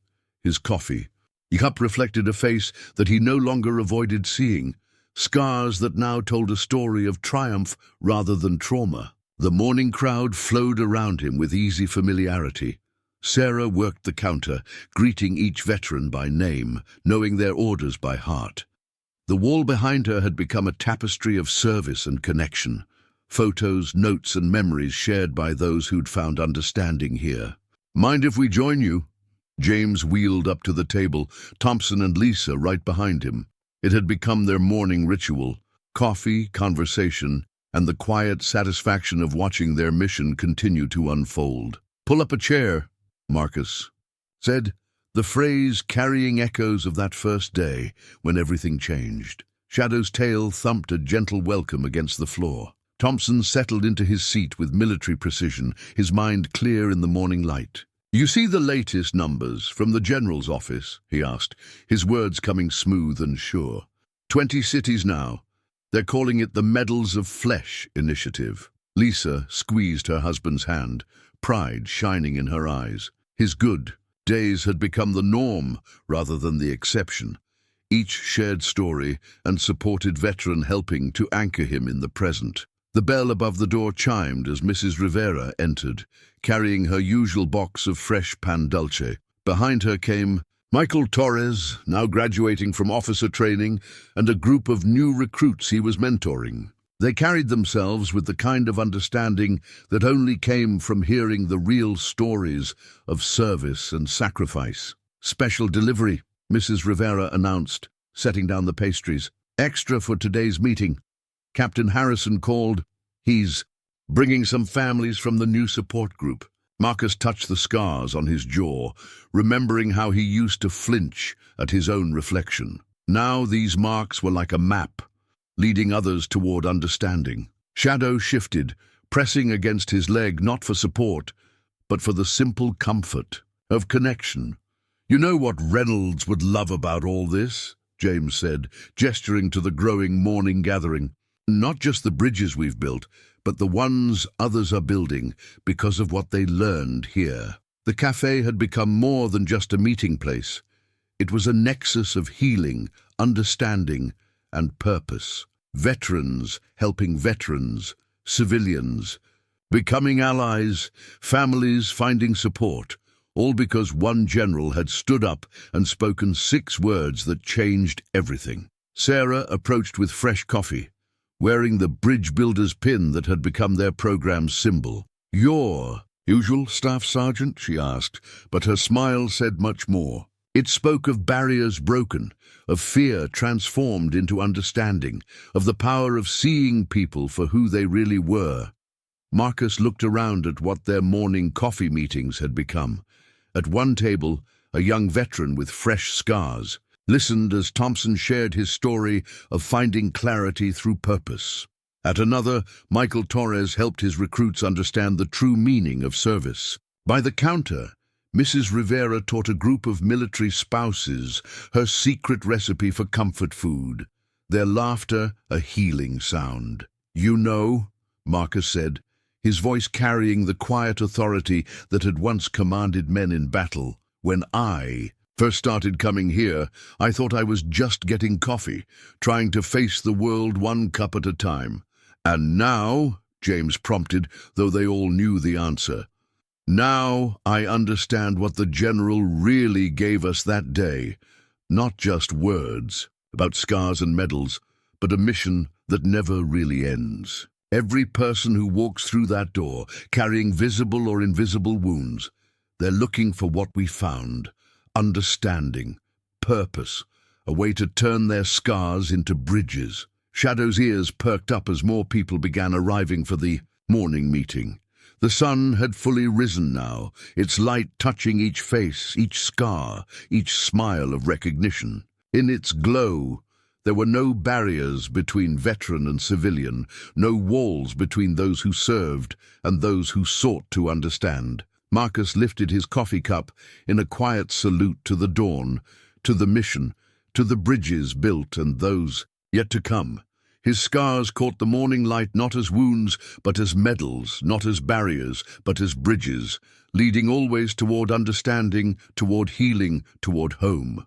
His coffee. The cup reflected a face that he no longer avoided seeing, scars that now told a story of triumph rather than trauma. The morning crowd flowed around him with easy familiarity. Sarah worked the counter, greeting each veteran by name, knowing their orders by heart. The wall behind her had become a tapestry of service and connection. photos, notes and memories shared by those who'd found understanding here. "Mind if we join you?" James wheeled up to the table, Thompson and Lisa right behind him. It had become their morning ritual: coffee, conversation, and the quiet satisfaction of watching their mission continue to unfold. "Pull up a chair," Marcus said, the phrase carrying echoes of that first day when everything changed. Shadow's tail thumped a gentle welcome against the floor. Thompson settled into his seat with military precision, his mind clear in the morning light. "You see the latest numbers from the General's office?" he asked, his words coming smooth and sure. 20 cities now. They're calling it the Medals of Flesh Initiative." Lisa squeezed her husband's hand, pride shining in her eyes. His good days had become the norm rather than the exception. Each shared story and supported veteran helping to anchor him in the present. The bell above the door chimed as Mrs. Rivera entered, carrying her usual box of fresh pan dulce. Behind her came Michael Torres, now graduating from officer training, and a group of new recruits he was mentoring. They carried themselves with the kind of understanding that only came from hearing the real stories of service and sacrifice. "Special delivery," Mrs. Rivera announced, setting down the pastries. "Extra for today's meeting. Captain Harrison called. He's bringing some families from the new support group." Marcus touched the scars on his jaw, remembering how he used to flinch at his own reflection. Now these marks were like a map, leading others toward understanding. Shadow shifted, pressing against his leg not for support, but for the simple comfort of connection. "You know what Reynolds would love about all this?" James said, gesturing to the growing morning gathering. "Not just the bridges we've built, but the ones others are building because of what they learned here." The café had become more than just a meeting place. It was a nexus of healing, understanding, and purpose. Veterans helping veterans, civilians, becoming allies, families finding support, all because one general had stood up and spoken 6 words that changed everything. Sarah approached with fresh coffee, wearing the bridge builder's pin that had become their program's symbol. "Your usual staff sergeant?" she asked, but her smile said much more. It spoke of barriers broken, of fear transformed into understanding, of the power of seeing people for who they really were. Marcus looked around at what their morning coffee meetings had become. At one table, a young veteran with fresh scars listened as Thompson shared his story of finding clarity through purpose. At another, Michael Torres helped his recruits understand the true meaning of service. By the counter, Mrs. Rivera taught a group of military spouses her secret recipe for comfort food, their laughter a healing sound. "You know," Marcus said, his voice carrying the quiet authority that had once commanded men in battle, "when I first started coming here, I thought I was just getting coffee, trying to face the world one cup at a time. And now," James prompted, though they all knew the answer, "now I understand what the general really gave us that day. Not just words about scars and medals, but a mission that never really ends. Every person who walks through that door, carrying visible or invisible wounds, they're looking for what we found. Understanding, purpose, a way to turn their scars into bridges." Shadow's ears perked up as more people began arriving for the morning meeting. The sun had fully risen now, its light touching each face, each scar, each smile of recognition. In its glow, there were no barriers between veteran and civilian, no walls between those who served and those who sought to understand. Marcus lifted his coffee cup in a quiet salute to the dawn, to the mission, to the bridges built and those yet to come. His scars caught the morning light not as wounds, but as medals, not as barriers, but as bridges, leading always toward understanding, toward healing, toward home.